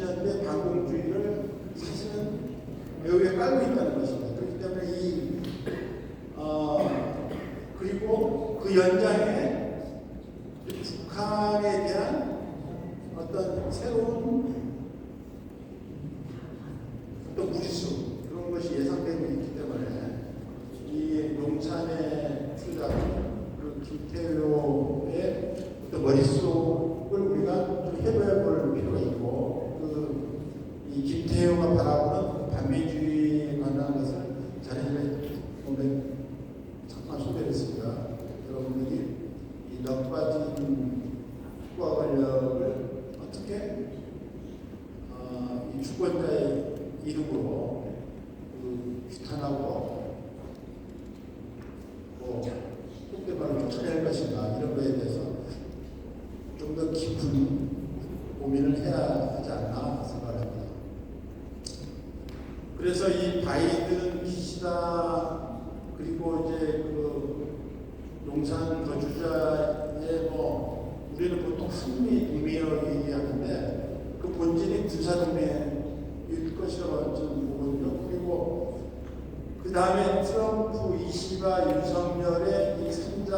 하는데 반공주의를 사실은 외국에 깔고 있다는 것입니다. 그렇기 때문에 그리고 그 연장에 북한에 대한 어떤 새로운 어떤 무리수 그런 것이 예상되고 있기 때문에 이 농산에 투자하는 그 김태효의 어떤 머릿속을 우리가 좀 해봐야 볼 필요가 있고 이 김태효가 바라보는 반미주의에 관한 것을 자료에 보면 잠깐 소개를 했습니다. 여러분들이 이 넉빠진 국가 권력을 어떻게 이 주권자의 이름으로 규탄하고 속대발로 처리할 것인가 이런 거에 대해서 좀 더 깊은 고민을 해야 하지 않나 생각합니다. 그래서 이 바이든 기시다 그리고 이제 그 용산 거주자의 우리는 보통 한미 동맹이라고 얘기하는데 그 본질이 군사 동맹일 것이라고 저는 보거든요. 그리고 그 다음에 트럼프, 이시바, 윤석열의 이 3자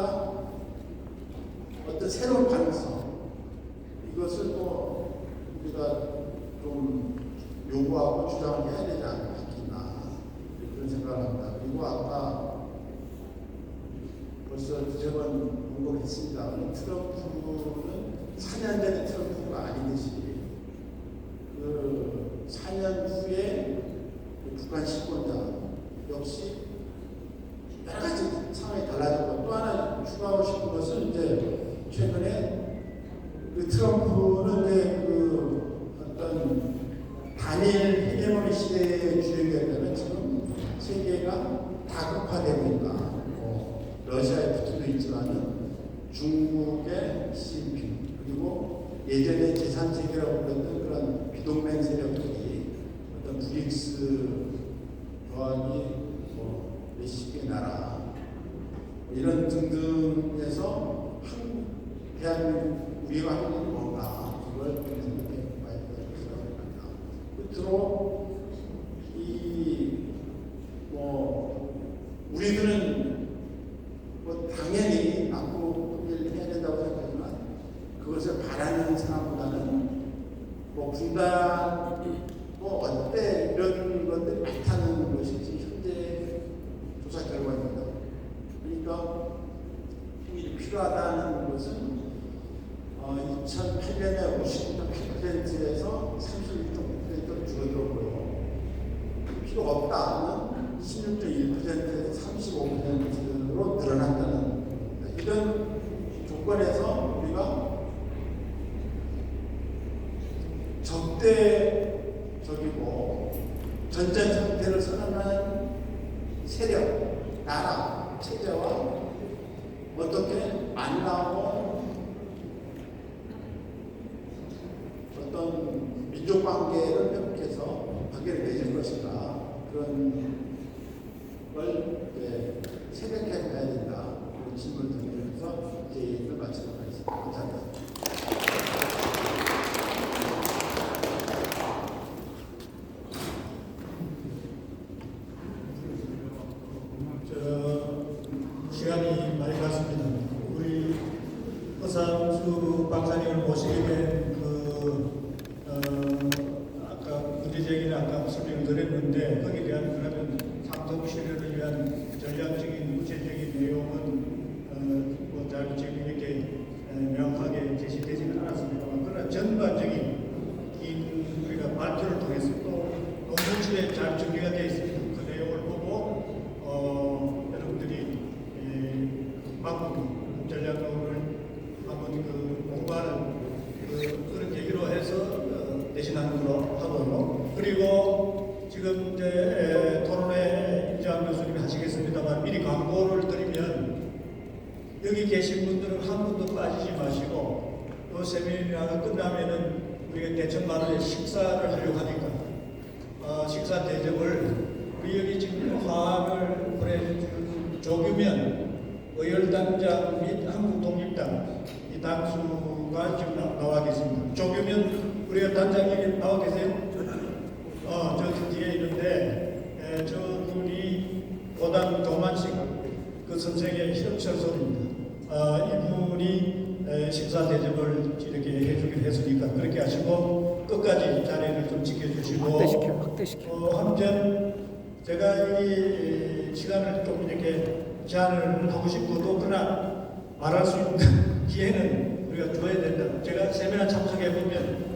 어떤 새로운 가능성 이것을 또 우리가 좀 요구하고 주장을 해야 되지 않겠나 그런 생각을 합니다. 그리고 아까 벌써 두세 번 언급했습니다. 트럼프는 4년 전에 트럼프가 아니듯이 그 4년 후에 북한 집권자 역시 여러 가지 상황이 달라졌고 또 하나 추가하고 싶은 것은 이제 최근에 그 트럼프는 이제 그 어떤 단일 헤게모니 시대의 주역이었다면 지금 세계가 다극화되고 있다. 러시아의 푸틴도 있지만은 중국의 시진핑 그리고 예전에 제3세계라고 불렀던 그런 비동맹 세력들이 어떤 브릭스 더하기 몇십 개 나라 이런 등등에서 대한민국 우리가 하는 건 뭔가 그걸 생각해 봐야 된다고 생각합니다. 끝으로 우리들은 당연히 앞으로 일을 해야 된다고 생각하지만 그것을 바라는 사람보다는 분단 어때 이런 것들이 많다는 것이 현재 조사 결과입니다. 그러니까 통일이 필요하다는 것은 2008년에 56.8%에서 36.9%로 줄어들었고요. 필요 없다는 16.1%에서 35%로 늘어났다는 겁니다. 이런 조건에서 우리가 적대적이고 전쟁 상태를 선언한 세력, 나라, 체제와 어떻게 만나고 어떤 민족 관계를 회복해서 관계를 맺을 것인가 그런 걸 생각해 봐야 된다. 그런 질문을 드리면서 제 얘기를 마치도록 하겠습니다. 감사합니다. 시간이 많이 갔습니다. 우리 허상수 박사님을 모시게 된 아까 문제제기는 아까 설명을 드렸는데 거기에 대한 그러면 상속 실현을 위한 전략적인 구체적인 내용은 잘 지금 이렇게 명확하게 제시되지는 않았습니다만 그러나 전반적인 우리가 발표를 통해서 또 논문집에 잘 정리가 되어 있습니다. 그 내용을 보고 여러분들이 바꾼 전략론을 한번 공부하는 그런 얘기로 해서 대신하는 걸로 하고요. 그리고 지금 이제 토론회 임장 교수님이 하시겠습니다만 미리 광고를 드리면 여기 계신 분들은 한 분도 빠지지 마시고 또 세미나가 끝나면은 우리가 대천마을에 식사를 하려고 하니까 식사 대접을 우리 여기 지금 화합을 보내준 조규면 의열단장 및 한국독립당 이 당수가 지금 나와 계십니다. 조규면 우리가 단장님이 나와 계세요? 선생의 희영철 소리입니다. 이분이 식사 대접을 이렇게 해주기로 했으니까 그렇게 하시고 끝까지 자리를 좀 지켜주시고 확대시켜. 한편 제가 이 시간을 좀 이렇게 제안을 하고 싶어도 그러나 말할 수 있는 기회는 우리가 줘야 된다. 제가 세미나 참석해 보면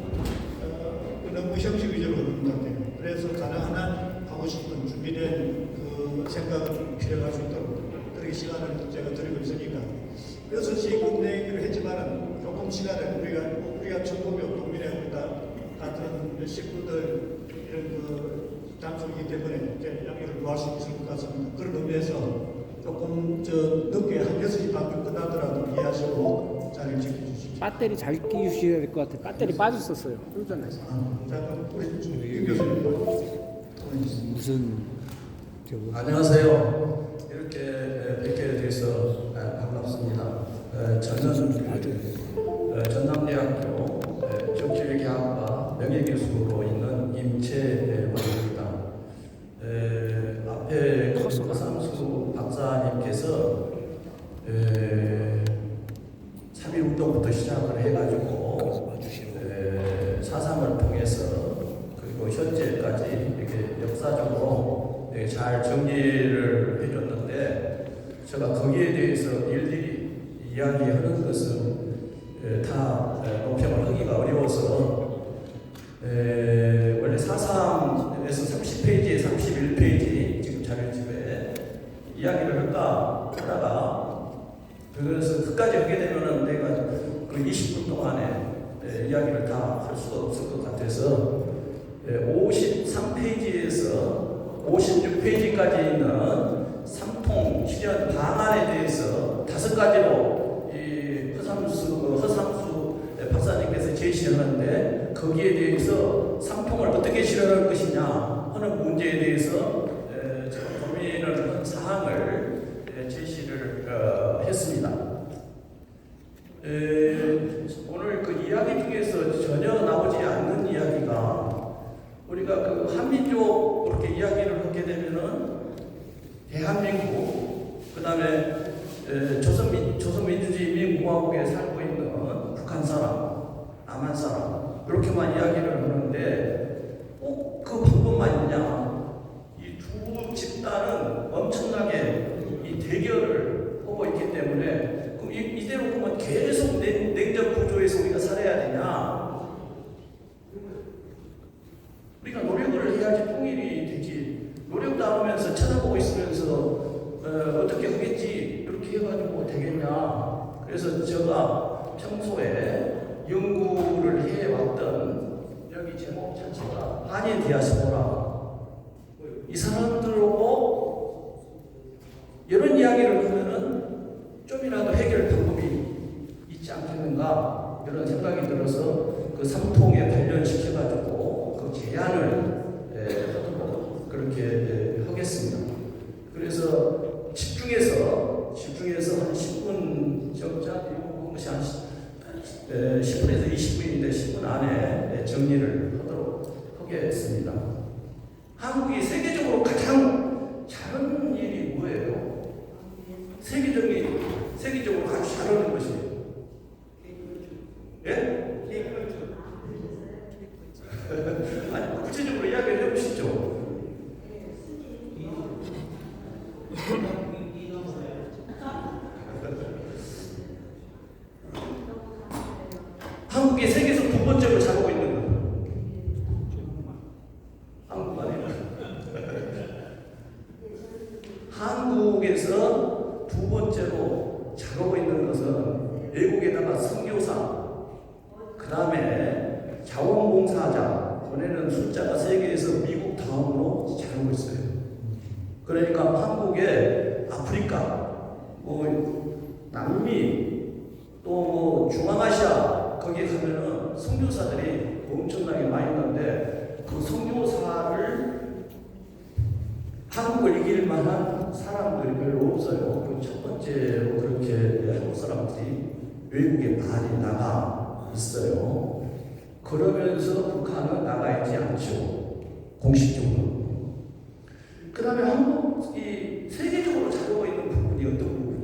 너무 형식 위주로 그런 것 같아요. 그래서 가능한 한 하고 싶은 준비된 그 생각을 좀 필요할 수 있도록 그렇게 시간을 제가 드리고 있으니까 6시 끝내기로 했지만은 조금 시간을 우리가 전국의 국민의 같은 식구들 이런 그 장소이기 때문에 이제 양해를 구할 수 있을 것 같습니다. 그런 의미에서 조금 늦게 한 6시 반쯤 끝나더라도 이해하시고 자리를 지켜주십시오. 배터리 잘 끼우셔야 될 것 같아. 배터리 빠졌었어요. 그러잖아요. 자, 우리 임 교수님. 무슨 저거 안녕하세요. 이렇게 뵙게 돼서 반갑습니다. 저는 전남대학교 정치외교학과 명예교수로 있는 임채원입니다. 앞에 허삼수 박사님께서 3.1운동부터 시작을 해가지고 4.3을 통해서 그리고 현재까지 이렇게 역사적으로 잘 정리를 해줬는데 제가 거기에 대해서 일일이 이야기하는 것은 다 논평을 하기가 어려워서 원래 4.3에서 30페이지에 31페이지 지금 자료집에 이야기를 할까 하다가 그래서 끝까지 하게 되면은 내가 그 20분 동안에 이야기를 다 할 수가 없을 것 같아서 53페이지에서 56페이지까지 있는 삼통 실현 방안에 대해서 5가지로 이 허삼수 박사님께서 제시하는데 거기에 대해서 삼통을 어떻게 실현할 것이냐 하는 문제에 대해서 제가 고민을 한 사항을 제시를 했습니다. 오늘 그 이야기 중에서 전혀 나오지 않는 이야기가 우리가 그 한민족 그렇게 이야기를 하게 되면은 대한민국 그다음에 조선민주주의인민공화국에 살고 있는 북한 사람, 남한 사람 이렇게만 이야기를 하는데 꼭 그 방법만 있냐? 이 두 집단은 엄청나게 이 대결을 하고 있기 때문에 그럼 이대로 보면 계속 냉전 구조에서 우리가 살아야 되냐? 우리가 노력을 해야지 통일이 되지. 노력도 안 하면서 쳐다보고 있으면서 어떻게 하겠지 이렇게 해가지고 되겠냐. 그래서 제가 평소에 연구를 해왔던 여기 제목 자체가 한인 디아스포라. 이 사람들하고 이런 이야기를 하면은 좀이라도 해결 방법이 있지 않겠는가 이런 생각이 들어서 그 삼통에 관련시켜가지고 그 제안을 하도록 그렇게 하겠습니다. 그래서 집중해서 한 10분 정도 이런 것이 한 10분에서 20분인데 10분 안에 정리를 하도록 하겠습니다. 한국이 세계적으로 가장 잘하는 일이 뭐예요? 세계적으로 아주 잘하는 것이에요. 예? 아니, 구체적으로 이야기를 해보시죠. 한국이 세계에서 두 번째로 잘하고 있는 거. 한국만이요. 한국에서 두 번째로 잘하고 있는 것은 외국에다가 선교사, 그 다음에 자원봉사자 보내는 숫자가 세계에서 미국 다음으로 잘하고 있어요. 그러니까 한국에 아프리카, 남미, 또 중앙아시아 거기에 가면은 선교사들이 엄청나게 많이 있는데 그 선교사를 한국을 이길 만한 사람들이 별로 없어요. 그 첫 번째로 그렇게 한국 사람들이 외국에 많이 나가 있어요. 그러면서 북한은 나가 있지 않죠. 공식적으로. 그 다음에 한국이 세계적으로 잘하고 있는 부분이 어떤 부분이에요?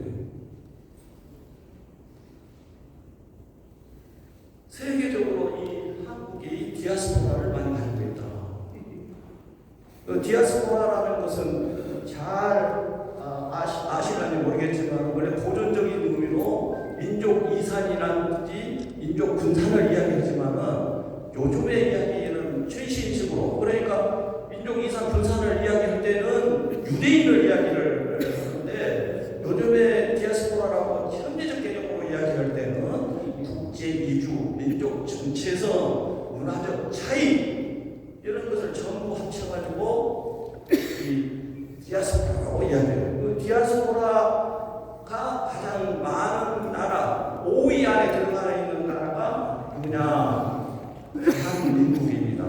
디아스포라를 많이 가지고 있다. 그 디아스포라라는 것은 잘 아시는지 모르겠지만 원래 고전적인 의미로 민족 이산이라든지 민족 분산을 이야기하지만은 요즘의 이야기는 최신식으로, 그러니까 민족 이산 분산을 이야기할 때는 유대인을 이야기를 하는데, 요즘의 디아스포라라고 현대적 개념으로 이야기할 때는 국제 이주, 민족 정체성, 문화적 차이 이런 것을 전부 합쳐가지고 이 디아스포라라고 이야기해요. 그 디아스포라가 가장 많은 나라 5위 안에 들어가 있는 나라가 누구냐? 한민국입니다.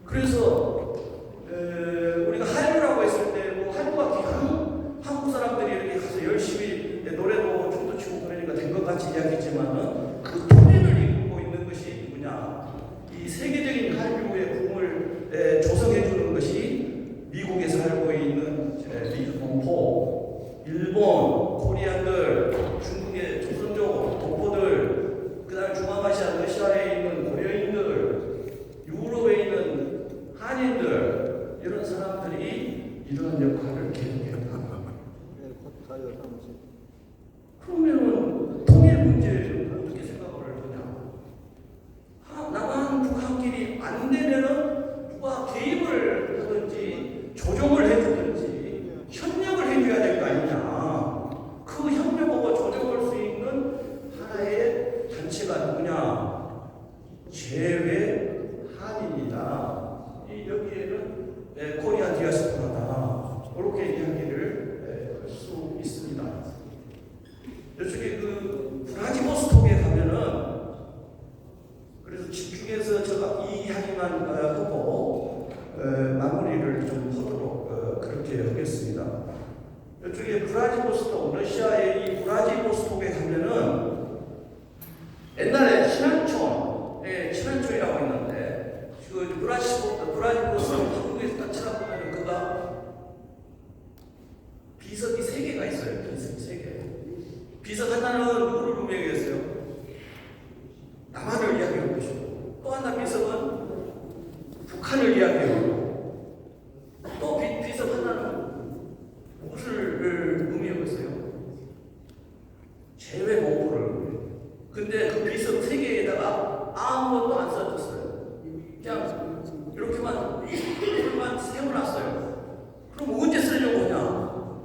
그래서 우리가 한류라고 했을 때 뭐 한류가 그냥 한국 사람들이 이렇게 가서 열심히 노래도 춤도 추고 그러니까 된 것 같이 이야기했지만은 그 토대를 이루고 있는 것이 누구냐? 이 세계적인 한류의 붐을 조성해 주는 것이 미국에 살고 있는 미국포, 일본, 코리안들, 중국의 조선족 동포들, 그다음 중앙아시아 러시아에 있는 고려인들, 유럽에 있는 한인들, 이런 사람들이 이러한 역할을 계속해요. 그러면은 통일 문제를 어떻게 생각을 하냐? 남한 북한끼리 안 되면은 누가 개입을 하든지 조정을 해주든지 협력을 해줘야 될 거 아니냐? 그 협력하고 조정할 수 있는 하나의 단체가 누구냐? 제외 한인이다. 여기에는 코리아 디아스포라다. 이렇게 이야기를 할 수 있습니다. 이쪽에 그 브라디보스톡에 가면은, 그래서 집중해서 제가 이 이야기만 하고 마무리를 좀 하도록 그렇게 하겠습니다. 이쪽에 브라디보스톡, 러시아의 이 브라디보스톡에 가면은 옛날에 친한촌이라고 있는데, 그 브라디보스톡 한국에서 딱 찾아보면 그가 비석이 3개가 있어요. 비석이 3개. 비석 하나는 누구를 분명히했어요? 남한을 이야기하는 것이고, 또 하나 비석은 북한을 이야기하고, 또 비석 하나는 무엇을 의미하고 있어요? 제외 공포를. 근데 그 비석 3개에다가 아무것도 안 써줬어요. 그냥 이렇게만 세워놨어요. 그럼 언제 쓰려고 하냐?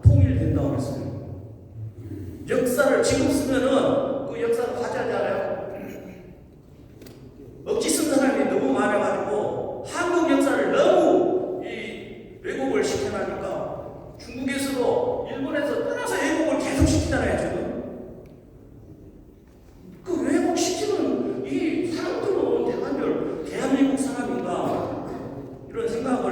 통일된다고 했어요. 역사를 지금 쓰면은 그 역사가 과제하잖아요. 억지 쓴 사람이 너무 많아가지고 한국 역사를 너무 이 왜곡을 시켜나니까 중국에서도 일본에서 떠나서 왜곡을 계속 시키잖아요 지금. 그 왜곡시키는 이 사람들은 대한민국 사람인가 이런 생각을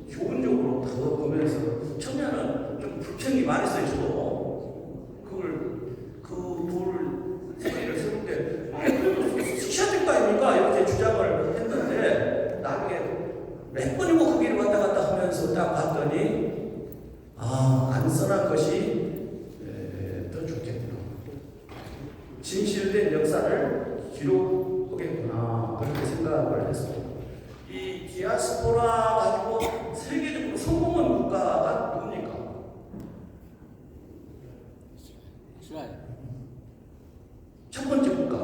교훈적으로 더 보면서, 처음에는 좀 불평이 많았어요 저도. 그 세계를 세울 때 시켜야 될 거 아닙니까? 이렇게 주장을 했는데, 나중에 몇 번이고 그 길을 왔다 갔다 하면서 딱 봤더니 안 써난 것이 더 좋겠구나. 진실된 역사를 기록하겠구나, 그렇게 생각을 했습니다. 이 디아스포라 가지고 세계적으로 성공한 국가가 누굽니까? 첫 번째 국가.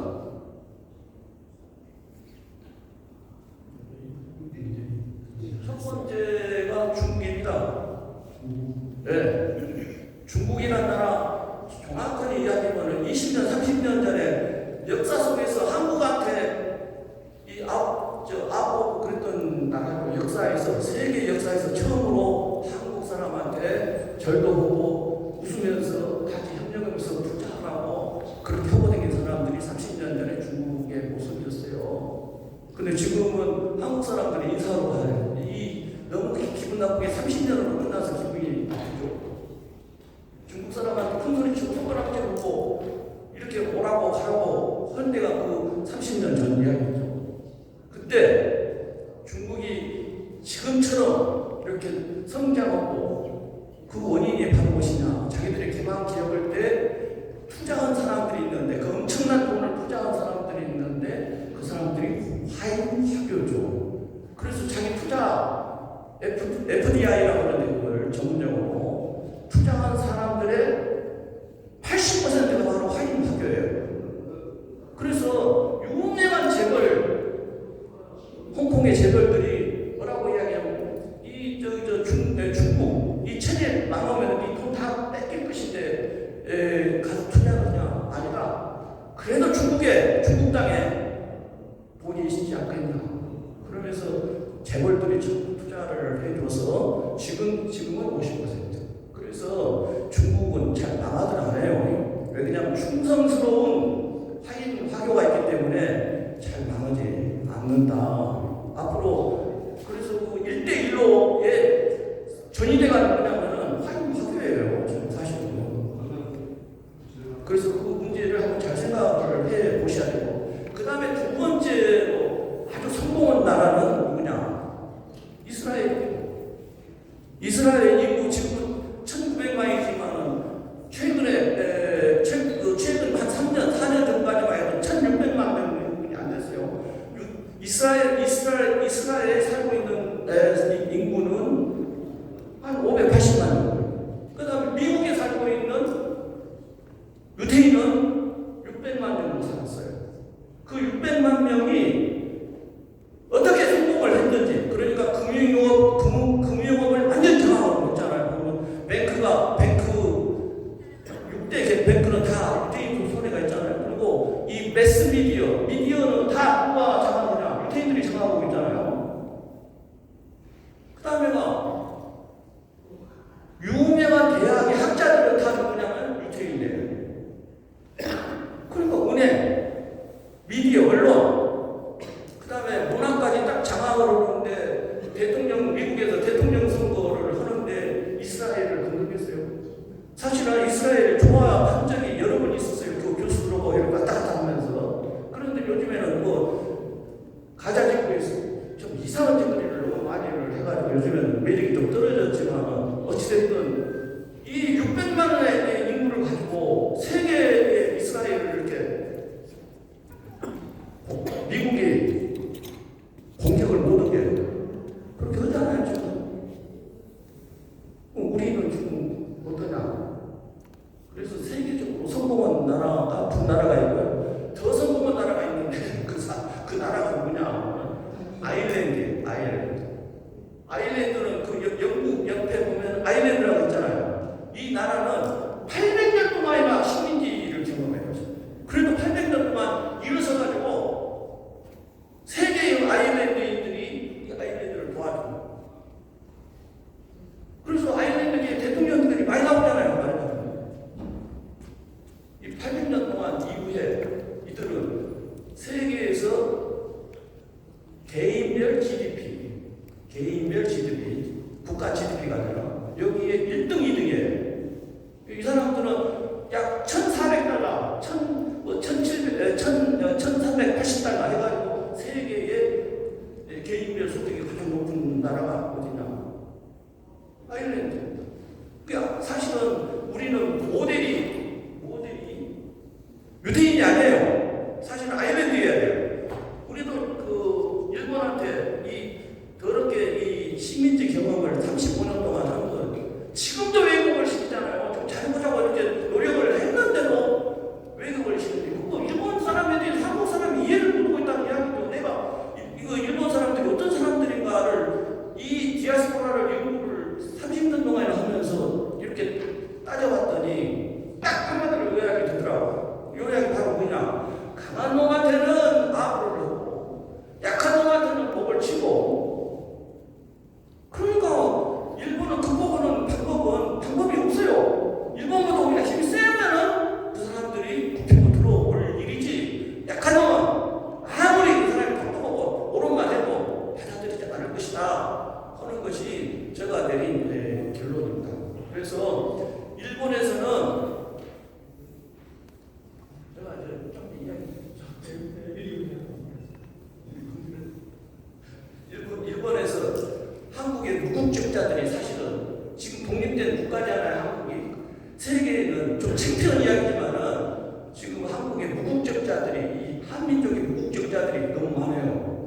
첫 번째가 중국입니다. 네. 중국이라는 나라 정확하게 이야기하면 20년, 30년 전에 역사 속에서 한국한테 앞으로 그랬던 나라고, 역사에서, 세계 역사에서 처음으로 한국 사람한테 절도 하고 웃으면서 같이 협력하면서 투자하라고 그렇게 하고 다닌 사람들이 30년 전에 중국의 모습이었어요. 근데 지금은 한국 사람들이 인사하러 가요. 너무 기분 나쁘게 30년으로 끝나서 기분이 나쁘죠. 중국 사람한테 큰 소리 치고 손가락 쥐고 이렇게 오라고 가라고 하는 데가 그 30년 전 이야기죠. 그때 중국이 지금처럼 이렇게 성장하고 그 원인이 바로 무엇이냐? 자기들의 개방 기업을 때 투자한 사람들이 있는데, 그 엄청난 돈을 투자한 사람들이 있는데 그 사람들이 화인 화교죠. 그래서 자기 투자 FDI라고 하는데 그걸 전문용어로 투자한 사람들의 80%가 바로 화인 화교예요. 그래서 유명한 재벌, 홍콩의 재벌들이 뭐라고 이야기하면 중국 이 천에 망하면 이 돈 다 뺏길 것인데 가서 투자하느냐 아니라 그래도 중국 땅에 돈이 있지 않겠냐. 그러면서 재벌들이 투자를 해줘서 지금은 50%. 그래서 중국은 잘 망하들 않아요. 왜냐하면 충성스러운 화인 화교가 있기 때문에 잘 망하지 않는다. 앞으로 그래서 그 1대1로의 전이돼가 뭐냐면은 화인 화교예요. 사실은. 그래서 그 문제를 한번 잘 생각을 해 보셔야 되고, 그 다음에 두 번째로 아주 성공한 나라는 누구냐? 이스라엘 인구 지금 1900만이지만 최근 한 3년, 4년 전까지만 해도 1600만 명이 안 됐어요. 이스라엘에 살고 있는 인구는 한 580만 명. 그 다음에 미국에 살고 있는 유태인은 600만 명으로 살았어요. 그 600만 명이 어떻게 성공을 했는지, 그러니까 금융업을 완전 장악하고 있잖아요. 뱅크 6대 뱅크는 다 유태인 손해가 있잖아요. 그리고 이 매스 미디어는 다 누가 장악하냐? 유태인들이 장악하고 있잖아요. 그 다음에가 유명한 대학의 학자들은 다 누구냐면 유태인이에요. 그러니까 은행, 미디어, 언론, 그 다음에 문화까지 딱 장악을 하는데 미국에서 대통령 선거를 하는데 이스라엘을 공격했어요. 사실은 이스라엘을 좋아한 적이 여러 번 있었어요. 그 교수들하고 이렇게 왔다 갔다 하면서. 그런데 요즘에는 가자 짓고에서 좀 이상한 짓거리를 너무 많이 해가지고 요즘에는 매력이 좀 떨어졌지만 어찌됐든 이 600만의 인구를 가지고 세계의 이스라엘을 이렇게 미국이 공격을 못하게 그렇게 하잖아요. 지금 우리는 지금 어떠냐? 그래서 세계적으로 성공한 나라가 두 나라가 있고요. 더 성공한 나라가 있는데 그 나라가 뭐냐? 아일랜드는 그 영국 옆에 보면 아일랜드라고 있잖아요. 이 나라는 800년 동안이나 식민지를 경험해요. 그래도 800년 동안 일어서가지고 세계의 아일랜드인들이 이 아일랜드를 도와줘요. 그래서 아일랜드의 대통령들이 많이 나오잖아요. 이 800년 동안 이후에 이들은 세계에서 개인별 GDP, 국가 GDP가 아니라 여기에 1등, 2등이에요. 이 사람들은 약 1,400달러, 1,380달러 해가지고 세계의 개인별 소득이 가장 높은 나라가 어디냐? 아일랜드. 그러니까 사실은 우리는 모델이 유대인이 아니에요. 사실은 아일랜드여야 돼요. 우리도 그 일본한테 더럽게 이 식민지 경험을 35년 동안 한 건 지금도 왜곡을 시키잖아요. 좀 잘해보자고 이렇게 노력을 했는데도 왜곡을 시키는데 그거 일본 사람들이 한국 사람이 이해를 못하고 있다는 이야기도 내가 이거 일본 사람들이 어떤 사람들인가를 이 디아스포라를 연구를 30년 동안 하면서 이렇게 따져봤더니 딱 한마디로 요약이 되더라고요. 요약이 바로 뭐냐? 강한 놈한테는 아부를 하고 약한 놈한테는 목을 치고. 그러니까 일본은 극복하는 방법이 없어요. 일본보다 우리가 힘이 세면은 그 사람들이 국회로 들어올 일이지. 약한 놈은 아무리 그 사람이 똑똑하고 옳은 말 해도 받아들이지 않을 것이다 하는 것이 제가 내린 결론입니다. 그래서 일본에서는 제가 이제 좀 일본에서 한국의 무국적자들이 사실은 지금 독립된 국가잖아요. 한국이 세계에는 좀 창피한 이야기지만은 지금 한국의 무국적자들이 이 한민족의 무국적자들이 너무 많아요.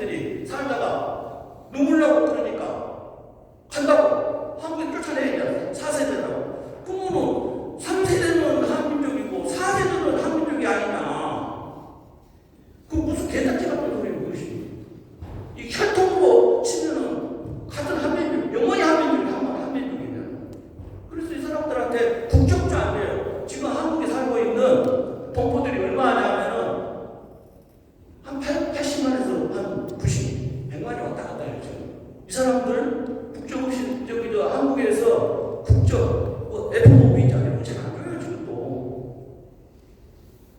학생들이 살다가 눈물 나고 그러니까 간다고 한국에 쫓아내야 4세대라고. 그러면은 3세대는 한민족이고 4세대는 한민족이 아니냐. 그 무슨 개딱지 같은 소리인 것이. 이 혈통으로 치면은 같은 한민족, 영원히 한민족이 한민족이냐. 그래서 이 사람들한테 국적도 안 돼요. 지금 한국에 살고 있는 동포들이 얼마냐면은 한 80만에서 한 90, 100만이 왔다 갔다 해요. 지금. 이 사람들 국적 없이 저기도 한국에서 국적 뭐 F5 있잖아요. 잘안 줘요 지금도.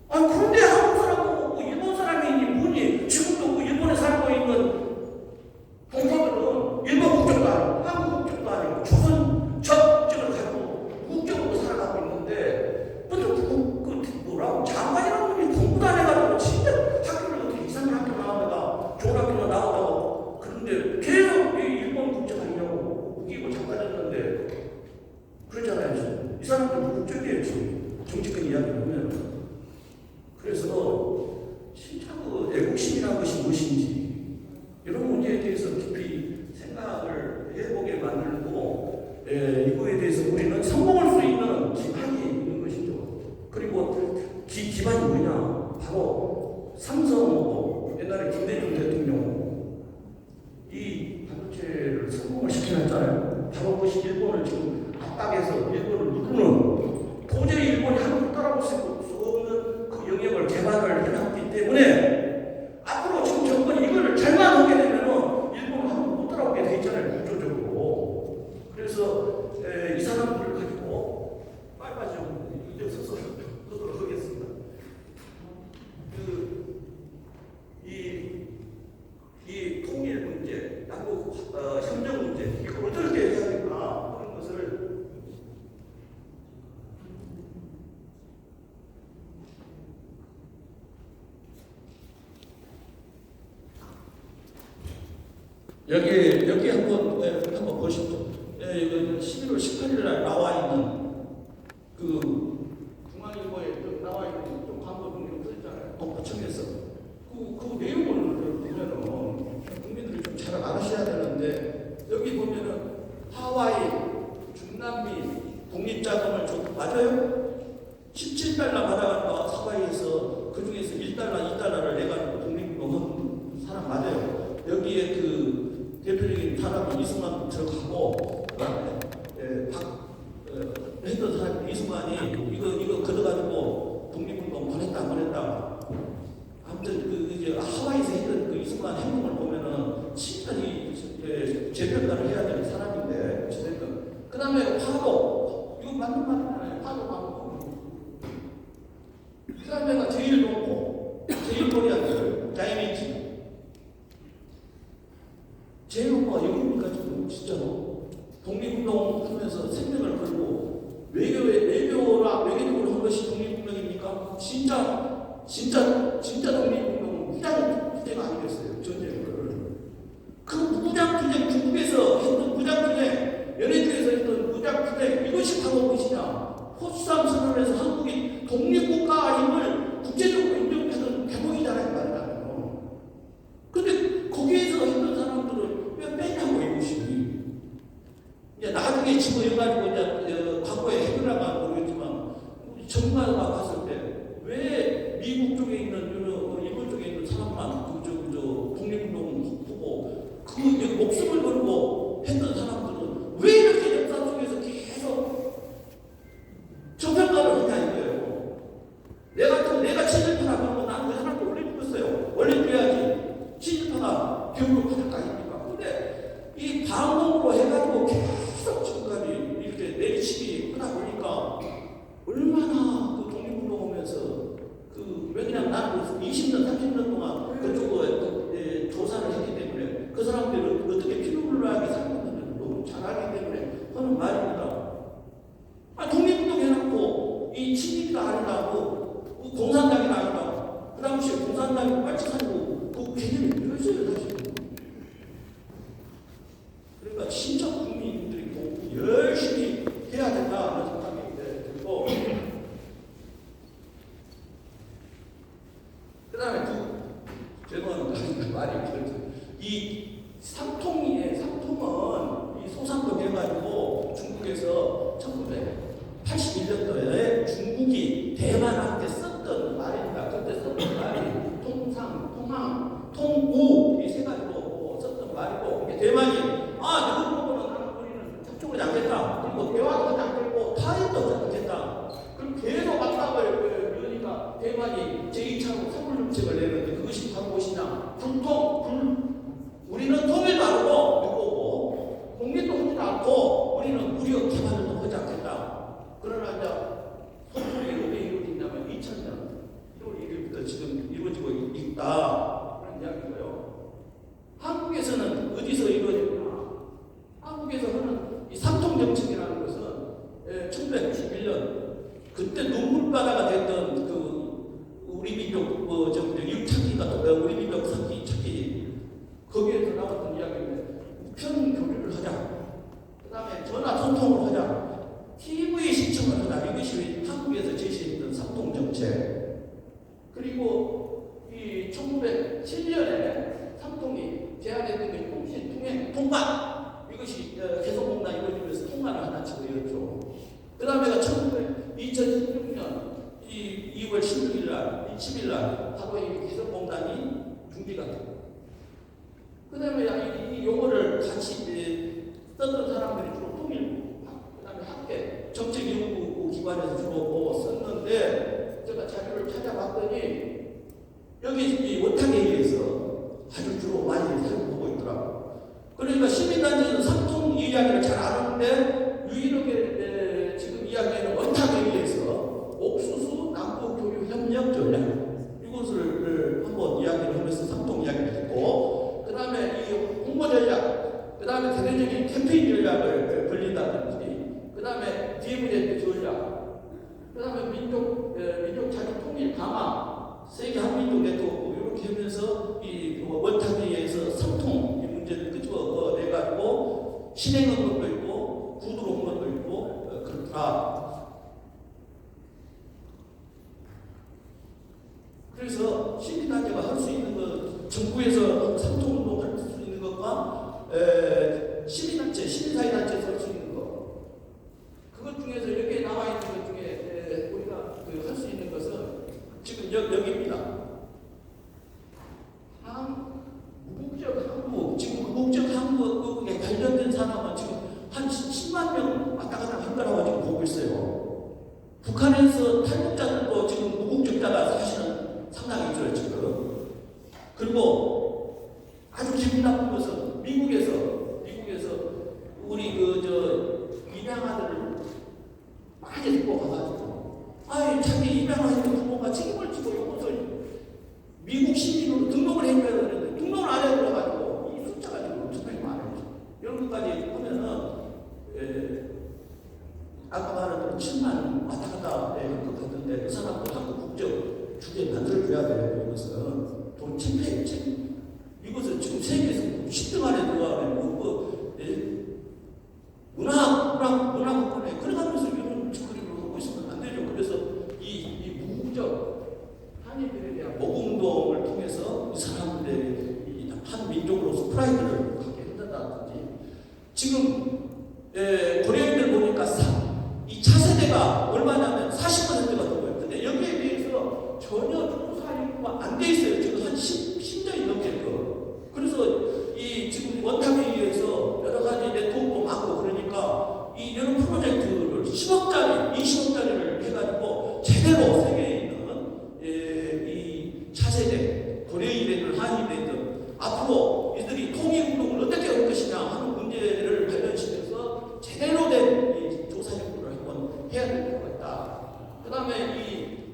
아 그런데 한국 사람하고 일본 사람이니 뭐니 지금도 그 일본에 살고 있는 동포들은 일본 국적도 아니고 한국 국적도 아니고 조선 적적을 가지고 국적으로 살아가고 있는데 뭐라고 장관이라는 분이 공부도 안 해가지고 진짜 학교를 어떻게 이상한 학교 나오다가 좋은 학교로 나오다가 그런데 계속 일본 국적 아니냐고 우기고 장관이었는데 그러잖아요. 지금. 이 사람들 국적이에요. 지금 정치권 이야기 보면. 그래서 진짜 그 애국심이라는 것이 무엇인지 이런 문제에 대해서 깊이 생각을 해보게 만들고 이거에 대해서 우리는 성공할 수 있는 기반이 있는 것이죠. 그리고 기반이 뭐냐? 바로 삼성하고 옛날에 김대중 대통령 이 반도체를 성공을 시켜놨잖아요. 바로 그것이 일본을 지금 압박해서 일본을 누르는 도저히 일본이 한국 따라올 수 없는 그 영역을 개발을 해놨기 때문에 앞으로 지금 정권이 이걸 잘만 하게 되면은 일본은 한국 못 따라오게 돼 있잖아요. 구조적으로. 그래서 이 사람들을 가지고 빨리 좀 이제 서서 하도록 하겠습니다. 이 통일 문제, 남북 협력 문제 이거 어떻게 해야 될까 하는 것을 여기 한번 보시죠. 이거 11월 18일 날 나와 있는 그 중앙일보에 나와 있는 좀 광고 좀 써있잖아요. 동포청에서 그 내용을 보면은 국민들이 좀 잘 알으셔야 되는데 여기 보면은 하와이, 중남미 독립자금을 맞아요? 17달러 받아가니까 하와이에서 그 중에서 1달러, 2달러를 내가 독립운동한 사람 맞아요. 여기에 그 대표적인 사람이 이승만 들어가고 했던 사람이 이승만이 이거 걷어가지고 독립운동 보냈다 안 보냈다. 아무튼 이제 하와이에서 했던 그 이승만 행동을 보면은 진짜 재평가를 해야 되는 사람인데 어쨌든 그 다음에 파도 이거 맞는 말이잖아요. 파도 그 다음에가 제일 높고 제일 코리아 다이멘지 제일 높아 여기니까 지금 진짜로 독립운동 하면서 생명을 걸고 외교적으로 한 것이 독립운동입니까? 진짜 독립운동은 무장투쟁 아니겠어요? 전쟁을. 그 무장투쟁 중국에서 했던 무장투쟁, 연해주에서 했던 무장투쟁 이것이 바로 무엇이냐? 포츠담 선언에서 한국이 독립국가임을 국제적으로 인정하는 대목이잖아요. 말하자면. 근데 거기에서 했던 사람들은 왜 빼냐고 이것이. 이제 나중에 집어여가지고 이제 과거에 해결하면 모르겠지만 전문가가 봤을 때 왜 미국 쪽에 있는 일본 쪽에 있는 사람만 독립운동 보고 그 목숨을 걸고 했던 사람들은 왜 이렇게 역사 속에서 계속 저평가를 하냐 이거예요. 내가 친일파다 그러면 나는 왜 하나도 올려주겠어요. 올려줘야지. 친일파가 교육을 받을 거 아닙니까? 근데 이 방공으로 해가지고 계속 지금까지 이렇게 내리치기 하다 보니까 얼마나 그 독립운동 하면서 왜냐면 나는 20년, 30년 동안 그쪽에 조사를 했기 때문에 그 사람들은 어떻게 피부불하게 살고 있는지 너무 잘 알기 때문에 하는 말입니다. 독립운동 해놓고 이 친일가 아니라고 공산당이나 아니라고 그 당시에 공산당이 빨치산고 그 개념이 이랬어요 사실. 그러니까 진짜 국민들이 열심히 해야 된다는 생각이 들고 그 다음에 죄송합니다. 말이 그렇죠. 이 삼통은 이 소상도 해가지고 중국에서 1981년도에 중국이 대만한테 썼던 말입니다. 그때 썼던 말이 통상, 통항, 통우 이 세 가지로 썼던 말이고 대만이 너희 보고는 나는 우리는 협조하지 않겠다. 그리고 대화도 하지 않겠고 타협도 하지 않겠다. 그럼 계속 압박을 그러니까 대만이 제2차로 산불정책을 내는데 그것이 바로 무엇이냐? 우리는 통일도 안 하고 독립도 하지 않고 우리는 무력 개발도 하지 않겠다. 그러나 이제 소통이 어디에 이루어지냐면 2000년 1월 1일부터 지금 이루어지고 있다. 그런 이야기고요. 한국에서는 어디서 이루어지냐? 한국에서는 이 삼통정책이라는 것은 1991년 그때 눈물바다가 됐던 우리 민족 육착기가 우리 민족 찾기 거기에서 나왔던 이야기인데 우편 교류를 하자. 그 다음에 전화 소통을 하자. TV 시청을 하자. 이것이 한국에서 제시했던 삼통정책. 그리고 이 1907년에 삼통이 제안했던 것이 통신, 통행, 통관. 이것이 개성공단 이루어지면서 통관을 하나씩 되었죠. 그 다음에 2016년 2월 16일 날, 20일 날 바로 이 개성공단이 중지가 됩니다. 그 다음에 이 용어를 같이 썼던 사람들이 주로 통일부, 그 다음에 학계, 정책연구기관에서 주로 썼는데 제가 자료를 찾아봤더니 여기 이 원탁에 의해서 아주 주로 많이 사용하고 있더라고요. 그러니까 시민단체는 삼통 이야기를 잘 아는데 유일하게 지금 이야기하는 원탁에 의해서 옥수수 남북교류협력 전략 이것을 한번 이야기를 하면서 삼통 이야기를 했고 그 다음에 이 홍보 전략 그 다음에 대대적인 캠페인 전략을 벌린다든지 그 다음에 DMZ 전략 그 다음에 민족 자기 통일 강화 세계 한민족 네트워크 이렇게 하면서 이 원탁위에서 삼통 이 문제를 끄집어내가지고 실행한 것도 있고 구두로 온 것도 있고 그렇다. 그래서 시민단체가 할 수 있는 것, 정부에서 삼통운동 할 수 있는 것과 시민단체, 시민사회단체에서 할 수 있는 것 그것 중에서 여기에 나와 있는 것 중에 우리가 할 수 있는 것은 지금 여기입니다. 무국적 항구, 지금 무국적 항구에 관련된 사람은 지금 한 10만 명 왔다 갔다 한 거라고 지금 보고 있어요. 북한에서 탈북자들도 지금 무국적자가 사실은 상당히 있어요, 지금. 그리고 아주 기분 나쁜 것은 미국에서 우리 입양아들을 많이 데리고 가가지고 자기 입양아들 부모가 책임을 지고 이것을 미국 시민으로 등록을 해줘야 되는데 등록을 안 해버려가지고 이 숫자가 지금 엄청나게 많아요. 이런 것까지 하면은 아까 말한 대로 7만 왔다 갔다 할 것 같은데 그 사람도 한국 국적 주게 만들어줘야 돼요. 이것은 돈 챙겨야 이것은 지금 세계에서 10등 안에 들어가면 문화국권에 그래가면서 이런 짓거리를 하고 있으면 안 되죠. 그래서 이 무국적 한인들에 대한 모금운동을 통해서 이 사람들의 한 민족으로서 프라이드를 갖게 한다든지 지금 고려인들 보니까 이 차세대가 얼마냐면 40%가 넘어요. 근데 여기에 비해서 전혀 조사 인구가 안 돼 있어요. 지금 한 10년이 넘게끔. 그래서 이 지금 원탁에 의해서 여러 가지 네트워크도 많고 그러니까 이 이런 프로젝트를 10억짜리, 20억짜리를 해가지고 제대로 세계에 있는 이 차세대, 고려인이든 한인이든 앞으로 이들이 통일운동을 어떻게 할 것이냐 하는 문제를 관련시켜서 제대로 된 이 조사 연구를 한번 해야 될 필요가 있다. 그 다음에 이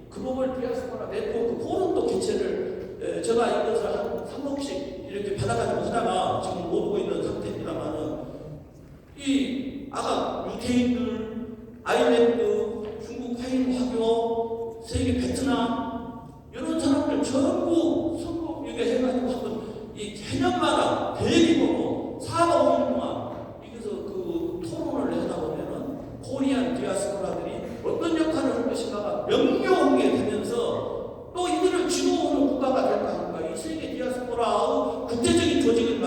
글로벌 디아스포라 네트워크 포럼도 개최를 제가 이것을 한 3억씩 이렇게 받아가지고 하다가 지금 못 오고 있는 상태입니다만은 이 아까 유태인들, 아일랜드, 중국 화인 화교, 세계 베트남 이런 사람들 전부 선거 이게 해가지고 한번 이 해년마다 대규모로 4박 5일 동안 여기서 토론을 하다 보면은 코리안 디아스포라들이 어떤 역할을 할 것인가가 명료하게 되면서 또 이들을 지도하는 국가가 될까 하니까 이 세계 디아스포라의 국제적인 조직은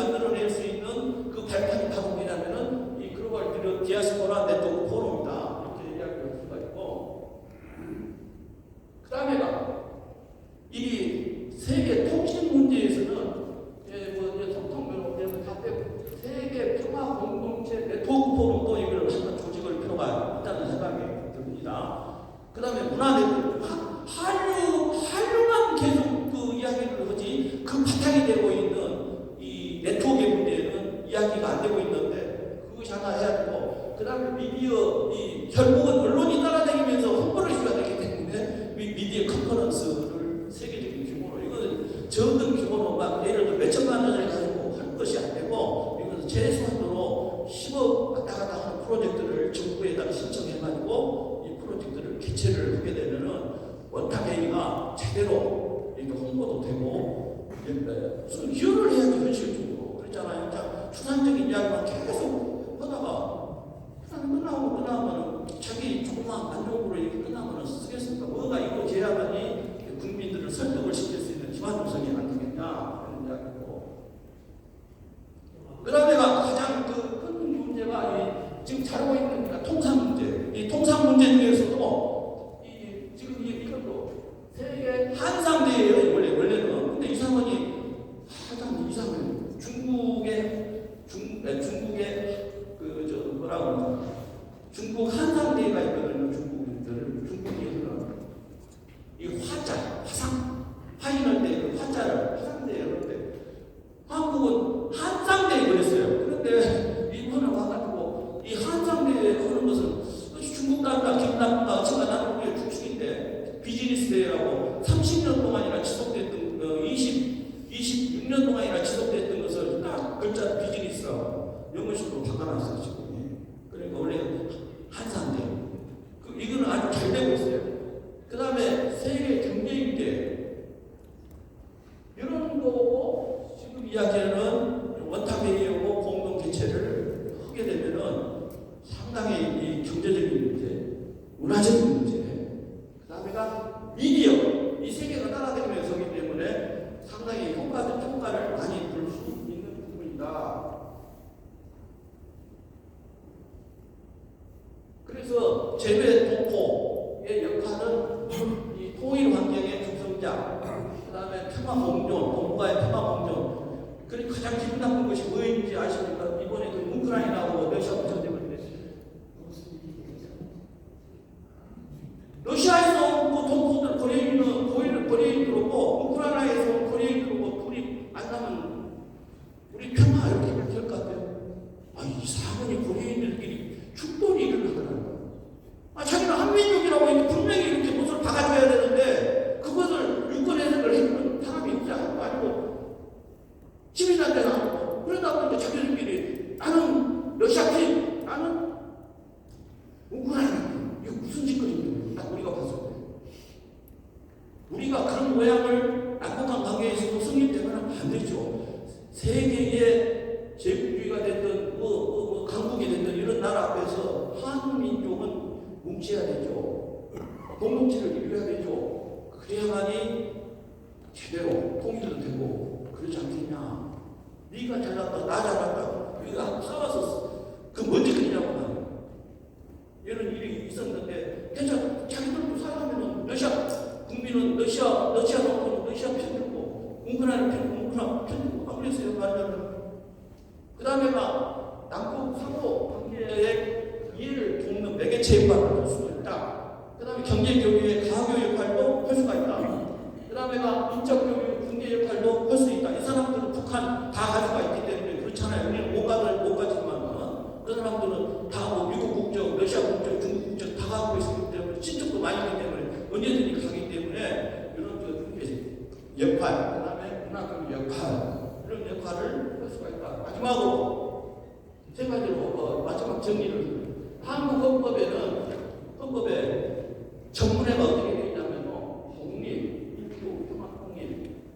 안 되고 있는데 그것이 하나 해야 되고, 그 다음에 미디어, 결국은 언론이 따라다니면서 홍보를 해줘야 되기 때문에 미디어 컨퍼런스를 세계적인 규모로, 이거는 적은 규모로 막 예를 들어 몇천만 원을 가지고 할 것이 안 되고, 이거는 최소한으로 10억 왔다 갔다 하는 프로젝트를 정부에다가 신청해가지고 이 프로젝트를 개최를 하게 되면은 원탁회의가 제대로 이렇게 홍보도 되고, 무슨 기여를 해야지 현실적으로. 그렇잖아요. 자, 추상적인 이야기만 계속 하다가 끝나면 자기 조그만 만족으로 이렇게 끝나면 쓰겠습니까? 뭐가 이루어져야만이 국민들을 설득을 시킬 수 있는 기반 조성이 안 되겠냐 그런 이야기고. 그 다음에가 가장 큰 문제가 지금 자르고 있는 통상 문제. 이 통상 문제 중에서도 지금 이것도 세계 한상대예요. 원래는. 근데 이 사건이 가장 이상해요. 중국 한상대가 있거든요. 중국인들은 이 화인할 때 그 화자를 화상대 이런데 한국은 한상대에 그랬어요. 그런데 일본에 와가지고 이 한상대에 하는 것은 중국 나라 김남과 제가 나는 우리의 주축인데 비즈니스 대회라고 30년 동안이나 지속됐던 26년 동안이나 지속됐던 것을 딱 글자 비즈니스라고 영어식으로 바꿔놨어요 지금. 그러니까 원래 한산대. 이거는 아주 잘 되고 있어요. 그 다음에 세계 경제인대 이런 거고 지금 이야기하는 원탁회의하고 공동 개최를 하게 되면은 상당히 이 경제적인 문제, 문화적인 문제, 그 다음에가 미디어 이 세계가 따라다니면서 하기 때문에 상당히 효과를 많이 볼 수 있는 부분이다. 그래서 재배 독보의 역할은 이 통일 환경의 중성자, 그 다음에 평화 공존, 동북아의 평화 공존. 그리고 가장 기분 나쁜 것이 뭐인지 아십니까? 이번에 그 우크라이나하고 러시아하고 전쟁을 했어요. 러시아에서 온 동포들 거래인들 오고 우크라이나에서 온 거래인들 오고 둘이 만나면 우리 평화 이렇게 될 것 같아요. 이 사건이 거래인들끼리 충돌이 일어나더라고요. 자기는 한민족이라고 했는데 분명히 이렇게 못을 박아줘야 되는데 그것을 유권 해석을 해주는 사람이 있지 아니고 시민한테는 아니고, 그러다 보니까 자기들끼리 나는 러시아 편, 나는 우크라이나 편. 이거 무슨 짓거리입니까? 우리가 봤을 때. 우리가 그런 모양을 남북한 관계에서도 성립되면 안 되죠. 세계의 제국주의가 됐든 강국이 됐든 이런 나라 앞에서 한민족은 뭉쳐야 되죠. 공동체를 이루어야 되죠. 그래야만이 제대로 통일도 되고 그렇지 않겠냐. 네가 잘났다 나 잘났다 우리가 싸워서 그 뭔 짓거리냐고 말이야. 이런 일이 있었는데 괜찮아. 자기들도 살아가면은 러시아 국민은 러시아 놓고는 러시아 편들고 우크라이나 편들고 안 그랬어요. 말하자면 그 다음에 막 남북 상호 관계의 이해를 돕는 매개체 역할을 할 수가 있다. 그 다음에 경제교육의 가교 역할도 할 수가 있다. 그 다음에 인적교육, 군대 역할도 할 수 있다. 이 사람들은 북한 다 가지고 있기 때문에 그렇잖아요. 우리는 못 가지만 그 사람들은 다 미국 국적, 러시아 국적, 중국 국적 다 갖고 있기 때문에 친척도 많이 있기 때문에 언제든지 가기 때문에 이런 역할, 그 다음에 문화적 역할 이런 역할을 할 수가 있다. 마지막으로 세 가지로 마지막 정리를 한국 헌법에 정문회가 어떻게 되어 있냐면 독립, 민주, 평화, 통일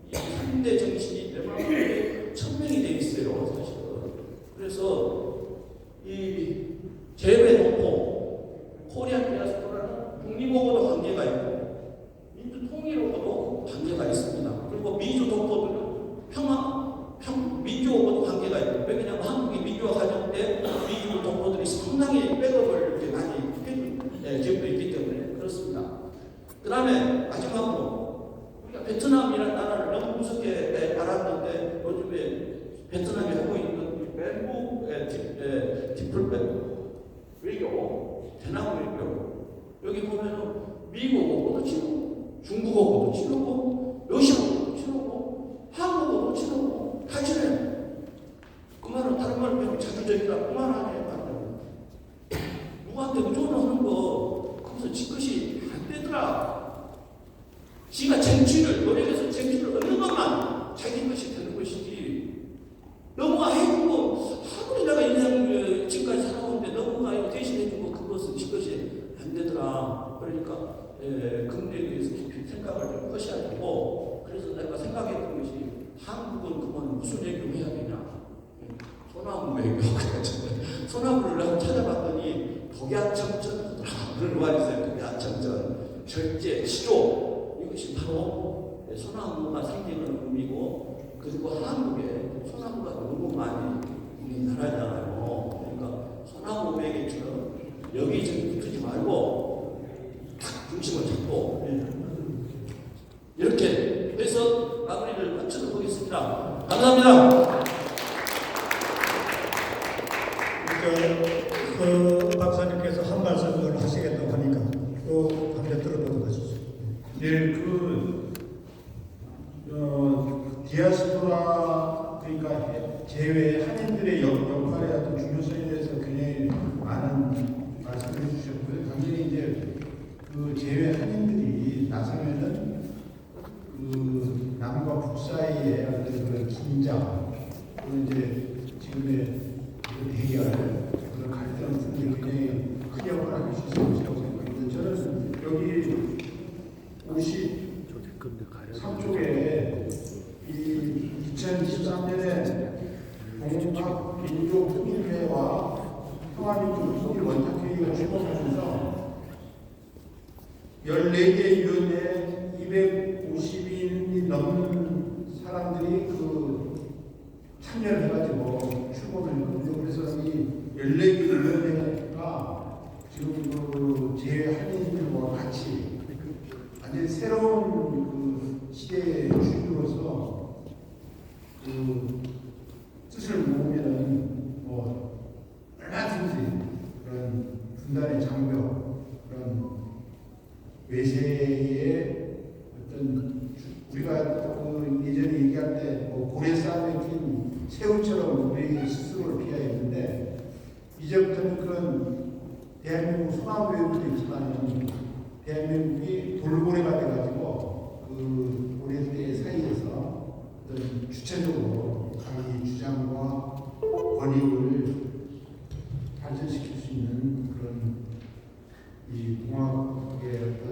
이 3대 정신이 명확하게 천명이 되어 있어요. 사실은. 그래서 이 재외 동포, 코리안 디아스포라는 독립하고도 관계가 있고 민주 통일하고도 관계가 있습니다. 그리고 미주 동포들은 민주하고도 관계가 있고, 왜냐하면 한국이 민주화 과정 때 미주 동포들이 상당히 백업을 이렇게 많이 해준 지역도 있기 때문에 그렇습니다. 그 다음에 마지막으로 우리가 베트남이라는 나라를 너무 무섭게 알았는데 요즘에 베트남이 하고 있는 멘북 디플 외교, 대남 외교 여기 보면은 미국하고도 치르고 중국하고도 치르고 러시아하고도 치르고 한국하고도 치르고 다 치러요. 그 말은 다른 말로 배우면 되라 그만하네. 누구한테 의존하는 거 거기서 지 것이 안 되더라. 지가 쟁취를 노력해서 쟁취를 얻는 것만 자기 것이 되는 것이지. 너무가 해주고 아무리 내가 인생 지금까지 살아오는데 너무가 대신해주고 그것은 지 것이 안 되더라. 그러니까 금리에 대해서 깊이 생각을 좀 하셔야 되고, 그래서 내가 생각했던 것이 한국은 그건 무슨 외교를 해야 되냐. 소나무 외교. 소나무를 내가 찾아봤더니 독야청전이더라. 그런 말이 있어요. 독야청전. 절제, 시조. 이것이 바로 소나무가 상징하는 의미고, 그리고 한국에 소나무가 너무 많이 있는 나라잖아요. 그러니까 소나무 외교처럼 여기저기 붙지 말고 딱 중심을 잡고 이렇게 해서 마무리를 마치도록 하겠습니다. 감사합니다. 그 박사님께서 한 말씀을 하시겠다고 하니까 또 한번 들어보도록 하시죠. 네, 디아스포라 그러니까 제외 한인들의 역할의 어떤 중요성에 대해서 굉장히 많은 말씀을 해주셨고요. 당연히 이제 그 제외 한인들이 나서면은 그 남과 북 사이의 어떤 그런 긴장, 그리고 이제 지금의 그 대결, 그런 갈등 등이 굉장히 크게 역할을 하실 수 있다고 생각합니다. 저는 여기 53쪽에 이 2023년에 동북아 민족 통일회와 평화민족 통일 원탁회의가 출범하면서 14개 위원회 250인이 넘는 사람들이 그 참여를 해가지고 출범을 했거든요. 그래서 이 14개 위원회가 지금 그 제한인들과 같이 완전히 새로운 그 시대의 주인으로서 그 뜻을 모으면은 뭐 얼마든지 그런 분단의 장벽, 그런 외세의 어떤 우리가 그 예전에 얘기할 때뭐 고래 싸움에 낀 새우처럼 우리 스스로를 피해야 했는데, 이제부터는 그런 대한민국 소나무 외교도 있지만 대한민국이 돌고래가 돼가지고 그 고래들 사이에서 어떤 주체적으로 자기 주장과 권익을 발전시킬 수 있는 그런 이 동학의 어떤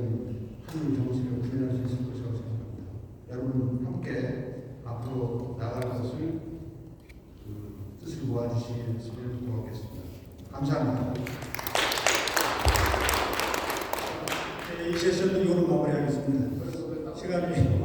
한 정신을 구현할 수 있을 것이라고 생각합니다. 여러분 함께 앞으로 나갈 것을 그 뜻을 모아주시면 고맙겠습니다. 감사합니다. 이 세션은 이걸로 마무리하겠습니다. 시간이